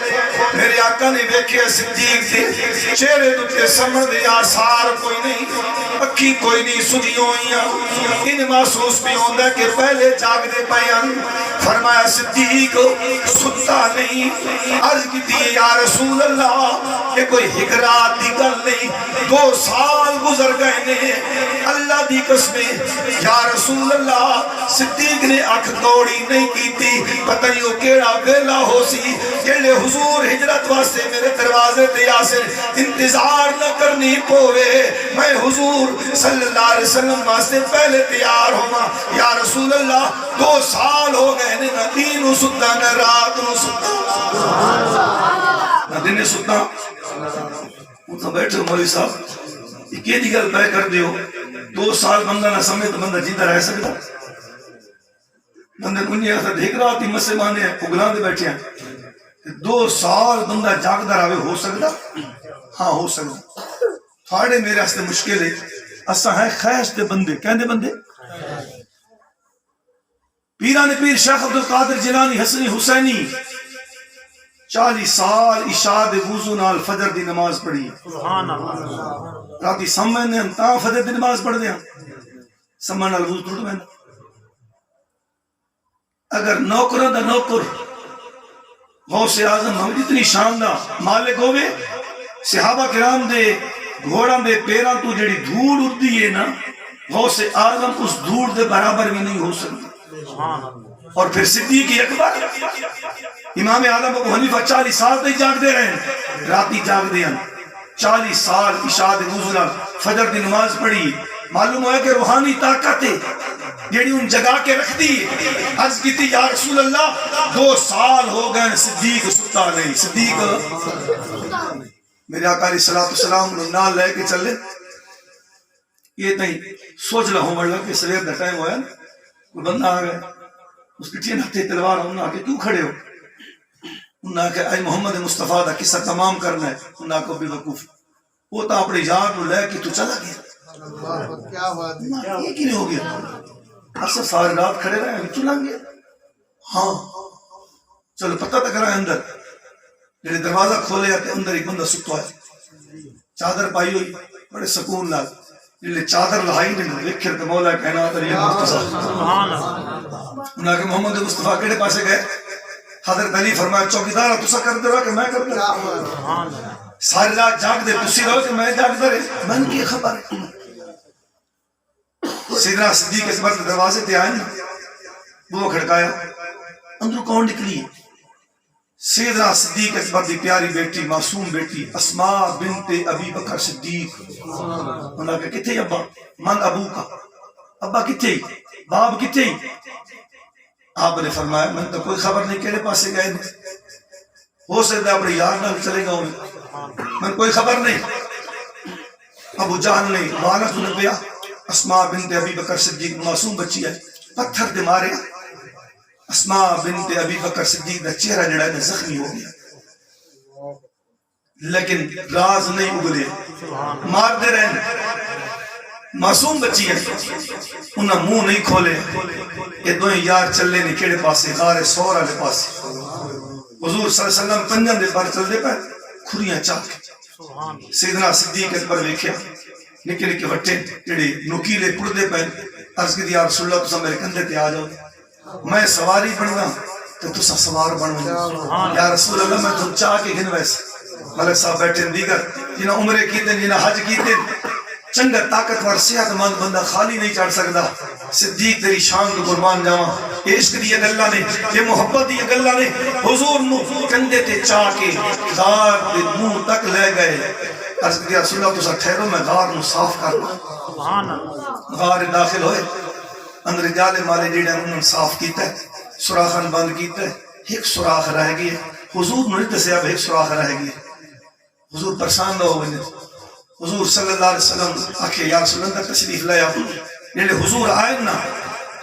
Speaker 1: میرے آقا نے دیکھے صدیق دے چہرے تے سمجھ دے آثار کوئی نہیں اکھی کوئی نہیں سجی ہوئیاں ان محسوس بھی ہوندہ کہ پہلے جاگ دے پیان فرمایا صدیق ستا نہیں عرض کی دی یا رسول اللہ یہ کوئی حکرات دی گل نہیں 2 سال گزر گئے نے اللہ دی قسمیں یا رسول اللہ صدیق نے آنکھ توڑی نہیں کی تھی پتہ نہیں وہ کیڑا ویلا ہو سی جیلے حضور ہجرت واسطے میرے دروازے تے یاسر انتظار نہ کرنی پوے میں حضور صلی اللہ علیہ وسلم واسطے پہلے تیار ہوا یا رسول اللہ 2 سال ہو گئے نہ دین ستا نہ رات ستا نہ دن ستا اتنا بیٹھے مولوی صاحب یہ دی گل پہ کر دیو 2 سال بندہ نہ سمجھے تو بندہ جیتا رہ سکتا بندے کنیا ایسا دیکھ رہا تھی مسے مانے اگلان دے بیٹھے ہیں 2 سال بندہ جاگ در آوے ہو سکتا ہاں ہو سکتا تھاڑے میرے ہستے مشکل ہے اسا ہے خیش دے بندے کہندے بندے پیران پیر شیخ عبدالقادر جیلانی حسنی حسینی 40 سال عشاء دے وضو نال فجر دی نماز پڑھی سبحان اللہ راتی سمے نے تا فجر دی نماز پڑھ دیا سمے نال وضو ٹوٹ ویندا اگر نوکراں دا نوکر غوث اعظم ہم اتنی شاندار مالک ہوئے صحابہ کرام دے گھوڑاں دے پیراں تو جڑی دھوڑ اڑدی ہے نا غوث اعظم اس دھوڑ دے برابر بھی نہیں ہو سکتی اور پھر صدیق اکبر امام اعظم ابو حنیفہ 40 سال تک جاگ دے رہے ہیں راتی جاگ دے ہیں 40 سال عشاء دے وضو نال فجر دی نماز پڑھی معلوم ہوا کہ روحانی طاقت ہے جیڑی ان جگہ کے رکھ دی عرض کی تھی یا رسول اللہ 2 سال ہو گئے صدیق ستا نہیں صدیق میرے آقا علیہ السلام نال لے کے چلے یہ نہیں سوچ رہا ہوں مطلب کہ سویر دا ٹائم ہوا ہے کوئی بندہ آ گیا اس کی چین ہتھے تلوار انہوں نے آکے کیوں کھڑے ہو انہوں نے آکے اے محمد مصطفیٰ دا قصہ تمام کرنا ہے انہوں نے آکے بے وقوف وہ تا اپنے یار نو لے کے تو چلا گیا
Speaker 2: کیا ہوا
Speaker 1: یہ کی نہیں ہو گیا اصلا ساری رات کھڑے رہے ہیں چلا گیا ہاں چلو پتہ تک رہا ہے اندر جڑے دروازہ کھولے جاتے اندر ایک بندہ سکتا ہے چادر پائی ہوئی بڑے سکون لال جلے چادر لہائی نے وکھر تے مولا کہنا تر یہ مختصر سبحان اللہ انہاں کہ محمد مصطفیٰ کیڑے پاسے گئے حضرت علی فرمایا چوکیدار تسا کر دے رہا کہ میں کر دے رہا ساری رات جاگ دے تسی رہو کہ میں جاگ دے رہے من کی خبر ہے سیدنا صدیق اکبر کے دروازے تے آئے وہ کھڑکایا اندر کون نکلی سیدنا صدیق اکبر دی پیاری بیٹی معصوم بیٹی اسماء بنت ابی بکر صدیق انہوں نے کہا کتے ابا من ابو کا ابا کتے باب کتے آپ نے فرمایا من تو کوئی خبر نہیں کہنے پاسے گئے نہیں ہو سکتا اپنے یار نہ چلے گا من کوئی خبر نہیں ابو جان نے وانا تو نبیا اسماء بنت ابی بکر صدیق معصوم بچی ہے پتھر دے مارے اسماء بنت ابی بکر صدیق دا چہرہ جڑا ہے زخمی ہو گیا لیکن راز نہیں اگلے مار دے رہے معصوم بچی ہے انہاں منہ نہیں کھولے یہ دوئیں یار چلے نہیں کیڑے پاسے غار سورہ لے پاسے حضور صلی اللہ علیہ وسلم پنجن دے پر چل دے پہ کھریاں چاک سیدنا صدیق اکبر ویکھیا نکے نکے وٹے جڑے نوکیلے پڑدے پے عرض کی یا رسول اللہ تسا میرے کندھے تے آ جاؤ میں سواری بننا تے تسا سوار بنو یا رسول اللہ میں تم چاہ کے گھن ویسے ملک صاحب بیٹھے دیگر جنہاں عمرے کیتے جنہاں حج کیتے چنگا طاقتور صحت مند بندہ خالی نہیں چڑھ سکتا صدیق تیری شان کو قربان جاواں یہ عشق دی گلاں نے یہ محبت دی گلاں نے حضور نو کندھے تے چا کے غار دے منہ تک لے گئے عرض کیا رسول اللہ تسا ٹھہرو میں غار نو صاف کر سبحان اللہ غار داخل ہوئے اندر جالے مالے جڑے انہوں نے صاف کیتا ہے سوراخاں بند کیتا ہے ایک سوراخ رہ گئی حضور نے دسیا ایک سوراخ رہ گئی حضور پریشان نہ ہوئے حضور صلی اللہ علیہ وسلم آکھے یا رسول اللہ تشریف لے آپ جڑے حضور آئے نا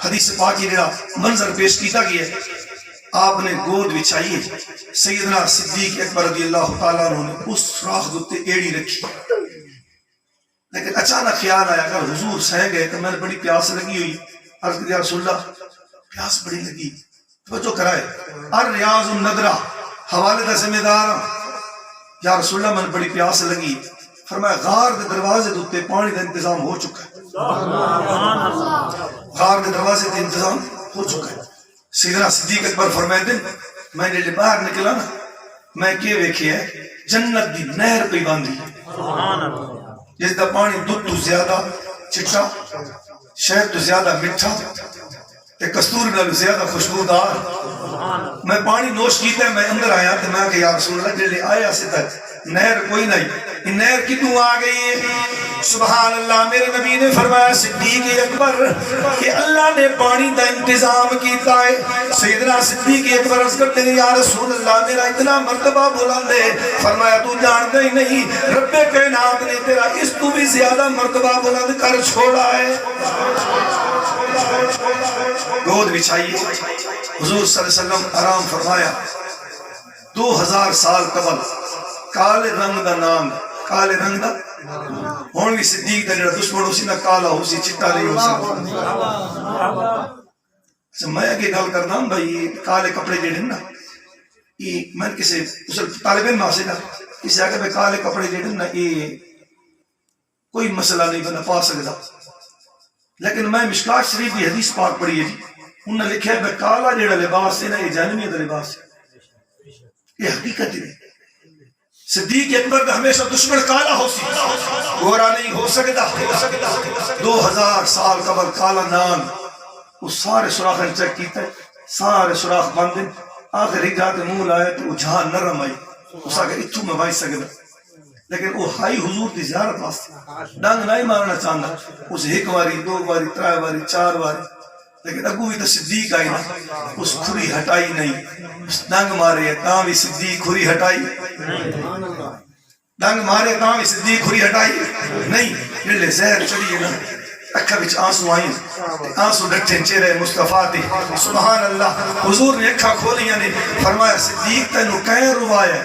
Speaker 1: حدیث پاک کی جڑا منظر پیش کیتا گیا آپ نے گود بچھائی سیدنا صدیق اکبر رضی اللہ تعالیٰ عنہ نے اس سوراخ دے ایڑی رکھی لیکن اچانک خیال آیا اگر حضور سہ گئے تو میں نے بڑی پیاس لگی ہوئی عرض کیا رسول اللہ پیاس بڑی لگی توجہ کرائے الریاض الندرہ حوالے دا ذمہ دار یا رسول اللہ میں نے بڑی پیاس لگی فرمایا غار دے دروازے دوتے پانی دا انتظام ہو چکا ہے غار دے دروازے دے انتظام ہو چکا ہے سیدنا صدیق اکبر فرمائے دن میں نے باہر نکلا نا میں کیا ویکھے ہے جنت دی نہر پہ باندھی جس دا پانی دودھ تو زیادہ چٹا شہد تو زیادہ مٹھا تے کستور نال زیادہ خوشبودار میں پانی نوش کیتا ہے میں اندر آیا تے میں کہ یا رسول اللہ جلے آیا سے تک نہر کوئی نہیں یہ نہر کتوں آ گئی ہے سبحان اللہ میرے نبی نے فرمایا صدیق اکبر کہ اللہ نے پانی دا انتظام کیتا ہے سیدنا صدیق اکبر عرض کرتے ہیں یا رسول اللہ میرا اتنا مرتبہ بلند ہے فرمایا تو جانتا ہی نہیں رب کائنات نے تیرا اس تو بھی زیادہ مرتبہ بلند کر چھوڑا ہے گود بچھائیے حضور صلی اللہ علیہ وسلم آرام فرمایا 2000 سال قبل کالے رنگ دا نام کالے رنگ دا ہون بھی صدیق دا جڑا دشمن ہو سی نہ کالا ہو سی چٹا نہیں ہو سی میں اگے گل کرنا بھائی کالے کپڑے جڑے نا یہ میں کسی طالب علم آسے نا کسی آگے میں کالے کپڑے جڑے نا یہ کوئی مسئلہ نہیں بنا پا سکتا لیکن میں مشکات شریف کی حدیث پاک پڑھی ہے انہوں نے لکھا ہے کہ کالا جڑا لباس ہے نا یہ جہنمیت لباس ہے یہ حقیقت ہے صدیق اکبر کا ہمیشہ دشمن کالا ہو سی گورا نہیں ہو سکتا 2000 سال قبل کالا نام وہ سارے سوراخ چیک کیتا ہے سارے سوراخ بند ہیں آخر ایک جاتے منہ لائے تو وہ جہاں نرم آئی اس آگے اتھو میں بائی سکتا لیکن وہ ہائی حضور دی زیارت واسطے ڈنگ نہیں مارنا چاہتا اس ایک واری 2 واری 3 واری 4 واری لیکن اگو بھی تو صدیق آئی نا اس کھری ہٹائی نہیں اس ڈنگ مارے تاں بھی صدیق کھری ہٹائی ڈنگ مارے تاں بھی صدیق کھری ہٹائی نہیں جلے زہر چڑیے نا اکھا بچ آنسو آئیں آنسو ڈٹھیں چہرے مصطفیٰ تے سبحان اللہ حضور نے اکھا کھولی نے فرمایا صدیق تینو کہیں روایا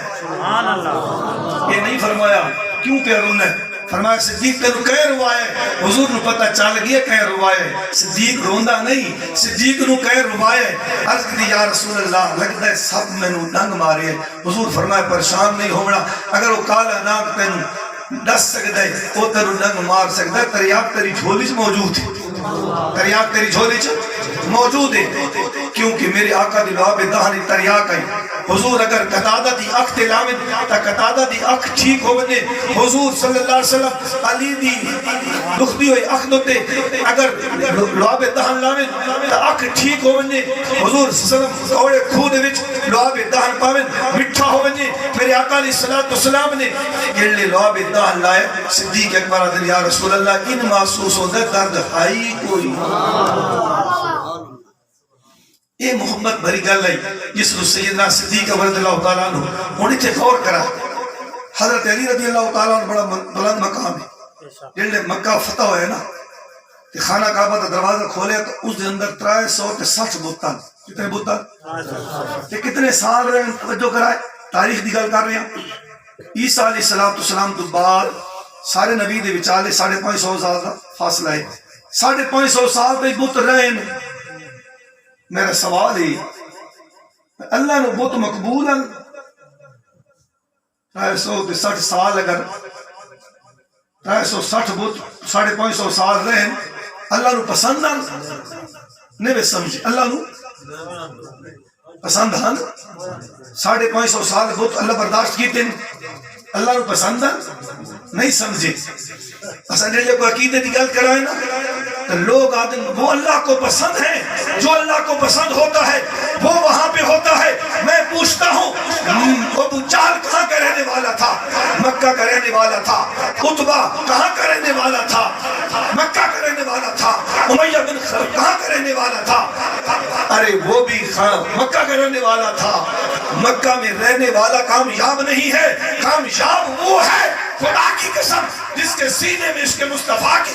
Speaker 1: یہ نہیں فرمایا کیوں پہ رونا ہے فرمایا صدیق تینو کہیں روایا حضور نے پتہ چل گیا کہیں روایا صدیق روندا نہیں صدیق نو کہیں روایا عرض کی یا رسول اللہ لگتا ہے سب میں نو ڈنگ مارے حضور فرمایا پریشان نہیں ہونا اگر وہ کالا ناک تینو ڈس سکتا ہے وہ تیرو ڈنگ مار سکتا ہے تریاق تیری جھولی موجود ہے تریاق تیری جھولی موجود ہے کیونکہ میرے آقا دی لعاب دہنی تریاق ہے حضور اگر قطادہ دی اکھ تلاویں تا قطادہ دی اکھ ٹھیک ہو بنے حضور صلی اللہ علیہ وسلم علی دی دکھتی ہوئی اکھ دوتے اگر لعاب دہن لاویں تا اکھ ٹھیک ہو بنے حضور صلی اللہ علیہ وسلم کوڑے کھود وچ لعاب دہن پاویں مٹھا ہو بنے میرے آقا علیہ السلام نے گلے لعاب دہن لائے صدیق اکبر رضی یا رسول اللہ ان محسوس ہوتا ہے درد ہائی کوئی یہ محمد بھری گل ہے جس کو سیدنا صدیق رضی اللہ تعالیٰ عنہ انہیں تھے غور کرا حضرت علی رضی اللہ تعالیٰ عنہ بڑا بلند مقام ہے جلے مکہ فتح ہوئے نا کہ خانہ کعبہ کا دروازہ کھولے تو اس دے اندر 360 بوتان کتنے بوتان کہ کتنے سال رہے ہیں توجہ کرائے تاریخ دی گل کر رہے ہیں عیسیٰ علیہ السلام تو بعد سارے نبی دے وچالے 550 سال کا فاصلہ ہے 550 سال تک بت رہے ہیں میرا سوال ہے اللہ نے بت مقبول ہے 360 سال اگر 360 بت 550 سال رہن اللہ نو پسند آن نہیں سمجھے اللہ نو پسند آن 550 سال بت اللہ برداشت کیتے اللہ نو پسند آن نہیں سمجھے اصل جڑے کو عقیدے دی گل کرائے نا تو لوگ آتے ہیں وہ اللہ کو پسند ہے جو اللہ کو پسند ہوتا ہے وہ وہاں پہ ہوتا ہے. میں پوچھتا ہوں ابو جہل کہاں کا رہنے والا تھا؟ مکہ کا رہنے والا تھا. عتبہ کہاں کا رہنے والا تھا؟ مکہ کا رہنے والا تھا. امیہ بن خلف کہاں کا رہنے والا تھا؟ ارے وہ بھی مکہ کا رہنے والا تھا. مکہ میں رہنے والا کامیاب نہیں ہے، کامیاب وہ ہے خدا کی قسم جس کے سینے میں اس کے مصطفیٰ کی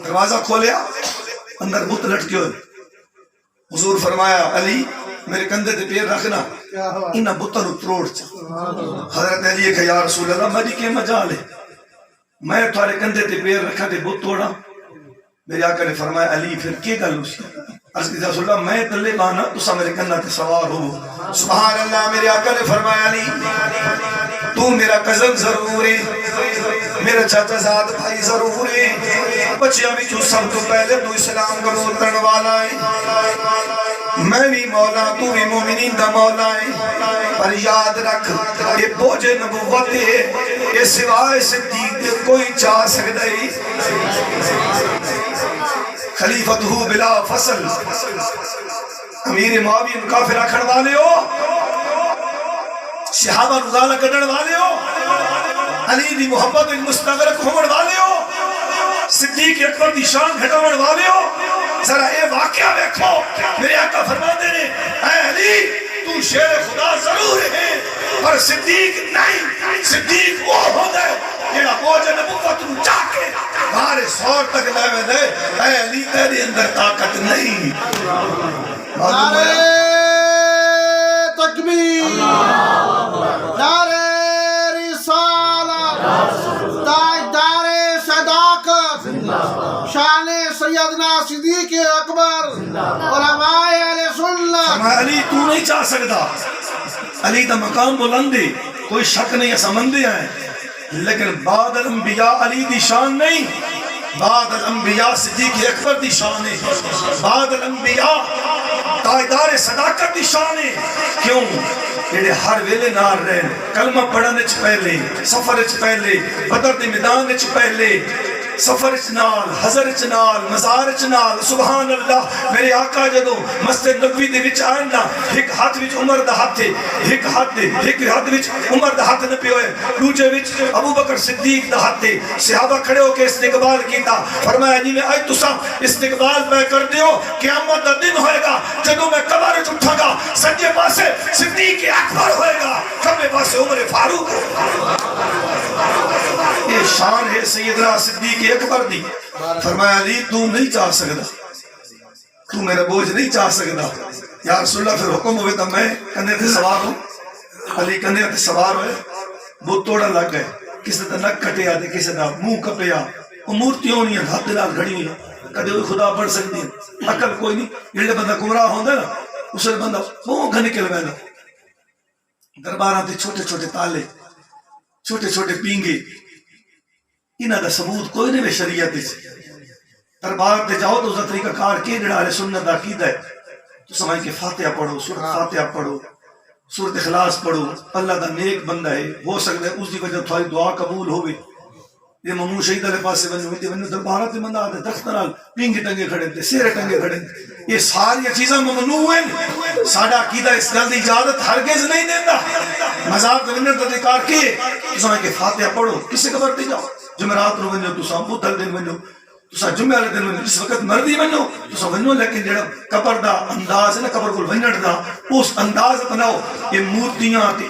Speaker 1: دروازہ کھولیا اندر بت لٹکے ہوئے. حضور فرمایا علی میرے کندھے تے پیر رکھنا انہاں بتاں نوں تروڑ چا. حضرت علی کہ یا رسول اللہ میری کی مجال ہے میں تھوڑے کندھے تے پیر رکھا تے بت توڑا؟ میرے آقا نے فرمایا علی پھر کی گل ہوئی؟ عرض کی رسول اللہ میں تلے بانا تسا میرے کندھے تے سوار ہو. سبحان اللہ. میرے آقا نے فرمایا علی تو میرا کزن ضرور ہے، میرا چاچا زاد بھائی ضرور ہے، بچیاں بھی جو سب تو پہلے تو اسلام قبول کرنے والا ہے، میں بھی مولا تو بھی مومنین دا مولا ہے. پر یاد رکھ یہ بوجھ نبوت ہے یہ سوائے صدیق کوئی چاہ سکتا ہے. خلیفتہ بلا فصل امیر معاویہ کافر رکھن والے ہو، صحابہ رضالہ کڈن والے ہو، علی دی محبت مستغرق ہون والے ہو، صدیق اکبر دی شان گھٹاون والے ہو. ذرا اے واقعہ دیکھو میرے آقا فرماتے ہیں اے علی تو شیر خدا ضرور ہے پر صدیق نہیں. صدیق وہ ہوتا ہے جڑا بوجھ نبوت نو چا کے بارے سور تک لے دے. اے علی تیرے اندر طاقت نہیں.
Speaker 2: نعرہ تکبیر، نعرہ رسالت، تاجدار صداقت، شان سیدنا صدیق اکبر، علماء اہل سنت.
Speaker 1: علی تو نہیں چاہ سکتا. علی دا مقام بلند ہے کوئی شک نہیں، سمندے ہیں لیکن بعد الانبیاء علی دی شان نہیں، بعد الانبیاء صدیق اکبر دی شان ہے، بعد الانبیاء تاجدار صداقت دی شان ہے. کیوں؟ جڑے ہر ویلے نال رہن، کلمہ پڑھنے چ پہلے، سفر چ پہلے، بدر دے میدان چ پہلے، سفر چ نال، حضر چ نال، مزار چ نال. سبحان اللہ. میرے آقا جدو مسجد نبوی دے وچ آئے نا ایک ہاتھ وچ عمر دا ہاتھ ہے، ایک ہاتھ وچ عمر دا ہاتھ نہ پیا ہوئے، دوجے وچ ابو بکر صدیق دا ہاتھ ہے. صحابہ کھڑے ہو کے استقبال کیتا. فرمایا جی میں آج تساں استقبال پہ کر دیو، قیامت دا دن ہوئے گا جدو میں قبر وچ اٹھاں گا سجے پاسے صدیق اکبر ہوئے گا، کھبے پاسے عمر فاروق. یہ شان ہے سیدنا صدیق اکبر دی. فرمایا علی تو نہیں چاہ سکتا، تو میرا بوجھ نہیں چاہ سکتا. یا رسول اللہ پھر حکم ہوئے تو میں کندھے تے سوار ہوں. علی کندھے تے سوار ہوئے، بت توڑا لگ گئے، کسی دا نک کٹیا تے کسی دا منہ کپیا. وہ مورتیاں ہونی ہیں ہاتھ نال گھڑی ہوئی، کدے کوئی خدا بڑھ سکتی ہے، عقل کوئی نہیں. جڑے بندہ گمراہ ہوندا نا اس نے بندہ منہ گھن نکل ویندا. درباراں تے چھوٹے چھوٹے تالے، چھوٹے چھوٹے پینگے، انہاں دا ثبوت کوئی نہیں شریعت وچ. دربار تے جاؤ تو اس دا طریقہ کار کے جڑا اہل سنت دا عقیدہ ہے تو سمجھ کے فاتحہ پڑھو، سورۃ فاتحہ پڑھو، سورۃ اخلاص پڑھو. اللہ دا نیک بندہ ہے، ہو سکتا ہے اس دی وجہ تھوڑی دعا قبول ہوے. یہ ممنوع شہید والے پاسے ونجو دربار تے بندہ آتے درخت نال پینگے ٹنگے کھڑے تے سیرے ٹنگے کھڑے، یہ ساری چیزاں ممنوع ہیں. ساڈا عقیدہ اس گل دی اجازت ہرگز نہیں دیندا. مزار تے ونجن دا ذکر کے سمجھ کے فاتحہ پڑھو. کسی قبر تے جاؤ، جمعرات نو ونجو، تساں بدھ دن ونجو، تساں جمعے والے دن ونجو، جس وقت مرضی ونجو تساں ونجو. لیکن جڑا قبر دا انداز ہے نا، قبر کول ونجن دا اس انداز اپناؤ. یہ مورتیاں تے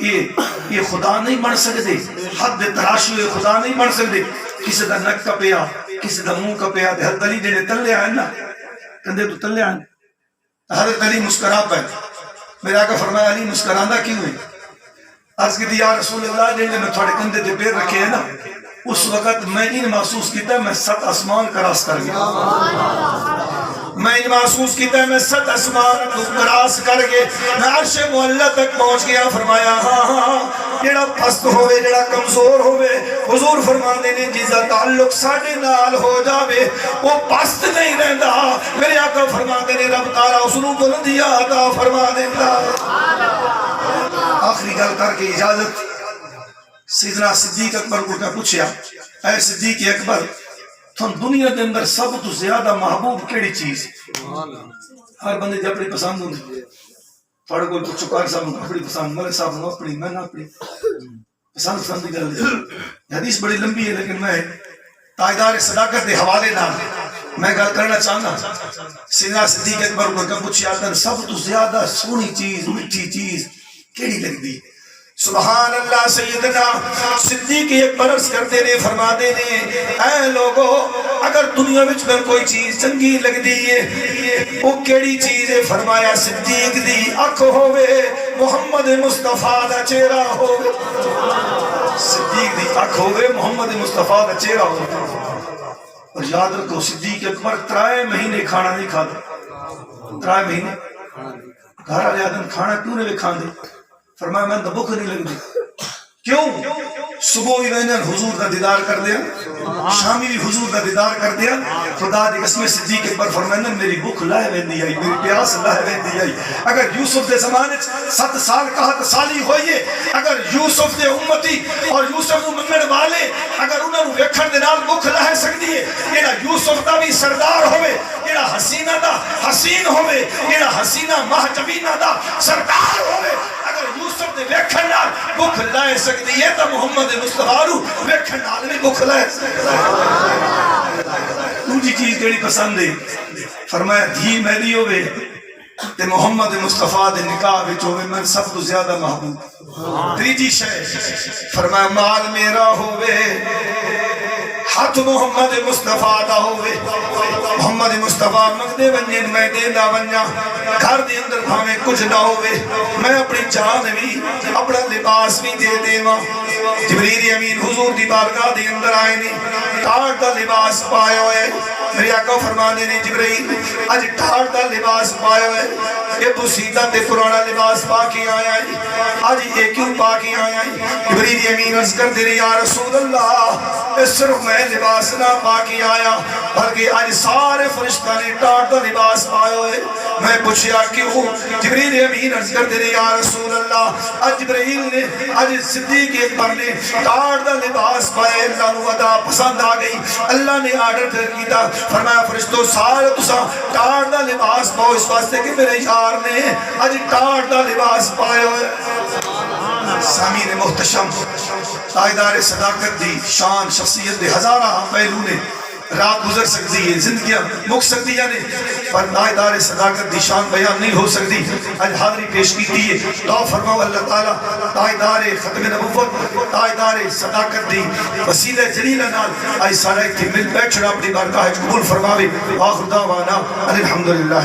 Speaker 1: یہ خدا نہیں بن سکدے، حد تراشی ہوئے خدا نہیں بن سکدے. کسی دا نک کپیا، کسی دا منہ کپیا. تے حضرت علی جڑے تلے آئے نا کندھے تو تلے آئے، حضرت علی مسکرا پے. میرے آقا فرمایا علی مسکراندا کیوں ہے؟ عرض کی یا رسول اللہ جڑے میں تھوڑے کندھے تے پیر رکھے ہیں نا اس وقت میں نہیں محسوس کیتا میں 7 آسمان کراس کر گیا. میں محسوس کیتا ہے میں 7 آسمان کو کراس کر کے میں عرش معلی تک پہنچ گیا. فرمایا ہاں ہاں جڑا پست ہوئے جڑا کمزور ہوئے حضور فرماندے نے جس دا تعلق ساڈے نال ہو جاوے وہ پست نہیں رہندا. میرے آقا فرماندے نے رب تعالی اس نوں بلندی عطا فرما دیندا. آخری گل کر کے اجازت. سیدنا صدیق اکبر کو کیا پوچھیا اے صدیق اکبر تھن دنیا کے اندر سب تو زیادہ محبوب کیڑی چیز؟ ہر بندے دی اپنی پسند ہوندی. تھوڑے کول پوچھو کار صاحب اپنی پسند ملک صاحب نو اپنی میں نہ اپنی پسند دی گل. حدیث بڑی لمبی ہے لیکن میں تاجدار صداقت کے حوالے نال میں گل کرنا چاہنا. سیدنا صدیق اکبر کو کیا پوچھیا تن سب تو زیادہ سونی چیز میٹھی چیز کیڑی لگدی؟ سبحان اللہ. سیدنا صدیق اکبر عرض کرتے نے فرماتے نے اے لوگو اگر دنیا وچ میں کوئی چیز چنگی لگدی ہے وہ کیڑی چیز ہے؟ فرمایا صدیق دی اکھ ہووے محمد مصطفیٰ دا چہرہ ہووے. صدیق دی اکھ ہووے محمد مصطفیٰ دا چہرہ ہووے. اور یاد رکھو صدیق اکبر 3 مہینے کھانا نہیں کھاتے. 3 مہینے گھر والے آدم کھانا کیوں نہیں کھاندے؟ فرمایا میں تو بھوک نہیں لگتی. کیوں؟ صبح ہی میں حضور کا دیدار کر دیا شامی بھی حضور کا دیدار کر دیا. خدا دی قسم صدیق اکبر فرمایا میری بھوک لاہ ویندی آئی میری پیاس لاہ ویندی آئی. اگر یوسف دے زمانے 7 سال قحط سالی ہوئیے اگر یوسف دے امتی اور یوسف نو منگن والے اگر انہاں نو ویکھن دے نال بھوک لاہ سکدی ہے جیڑا یوسف دا بھی سردار ہوے جیڑا حسینہ دا حسین ہوے جیڑا حسینہ محجبینہ دا سردار ہوے اگر یوسف دے ویکھن نال بھوک لاہ سکدی ہے تو محمد مصطفیٰ نو ویکھن نال بھی بھوک لاہ سکدی ہے. دوسری چیز کیڑی پسند ہے؟ فرمایا دھی میری ہوے تے محمد مصطفیٰ دے نکاح وچ ہوے میں سب تو زیادہ محبوب. تیجی شے فرمایا مال میرا ہوے ہاتھ محمد مصطفیٰ دا ہوے. محمد مصطفیٰ مگدے ونجن میں دیندا ونجا گھر دے اندر بھاویں کچھ نہ ہوے میں اپنی جان بھی اپنا لباس بھی دے دیواں. جبریل امین حضور دی بارگاہ دے اندر آئے نے ٹاٹ دا لباس پایا ہوئے. میرے آقا فرمانے نے جبریل اج ٹاٹ دا لباس پایا ہوئے یہ بسیدہ تے پرانا لباس پا کے آیا ہے آج یہ کیوں پا کے آیا ہے؟ جبریل امین عرض کر دے یا رسول اللہ صرف میں لباس نہ پا کے آیا بلکہ آج سارے فرشتہ نے ٹاٹ دا لباس پایا ہوئے. میں پوچھیا کیوں؟ جبریل امین عرض کر دے یا رسول اللہ آج جبریل نے آج صدیق اکبر نے ٹاٹ دا لباس پایا اللہ نو ادا پسند آ گئی. اللہ نے آرڈر کر کیتا فرمایا فرشتوں سارے تساں ٹاٹ دا لباس پاؤ اس واسطے کہ میرے یار نے آج ٹاٹ دا لباس پایا ہوئے. سامعین محتشم تاجدار صداقت دی شان شخصیت دے ہزارہ پہلو نے رات گزر سکتی ہے زندگیاں مک سکتی ہے پر تاجدار صداقت دی شان بیان نہیں ہو سکتی. آج حاضری پیش کیتی ہے دعا فرماؤ اللہ تعالیٰ تاجدار ختم نبوت تاجدار صداقت دی وسیلہ جلیلہ نال آج سارا ایک مل بیٹھنا اپنی بارگاہ قبول فرماوے. آخر دعوانا الحمدللہ.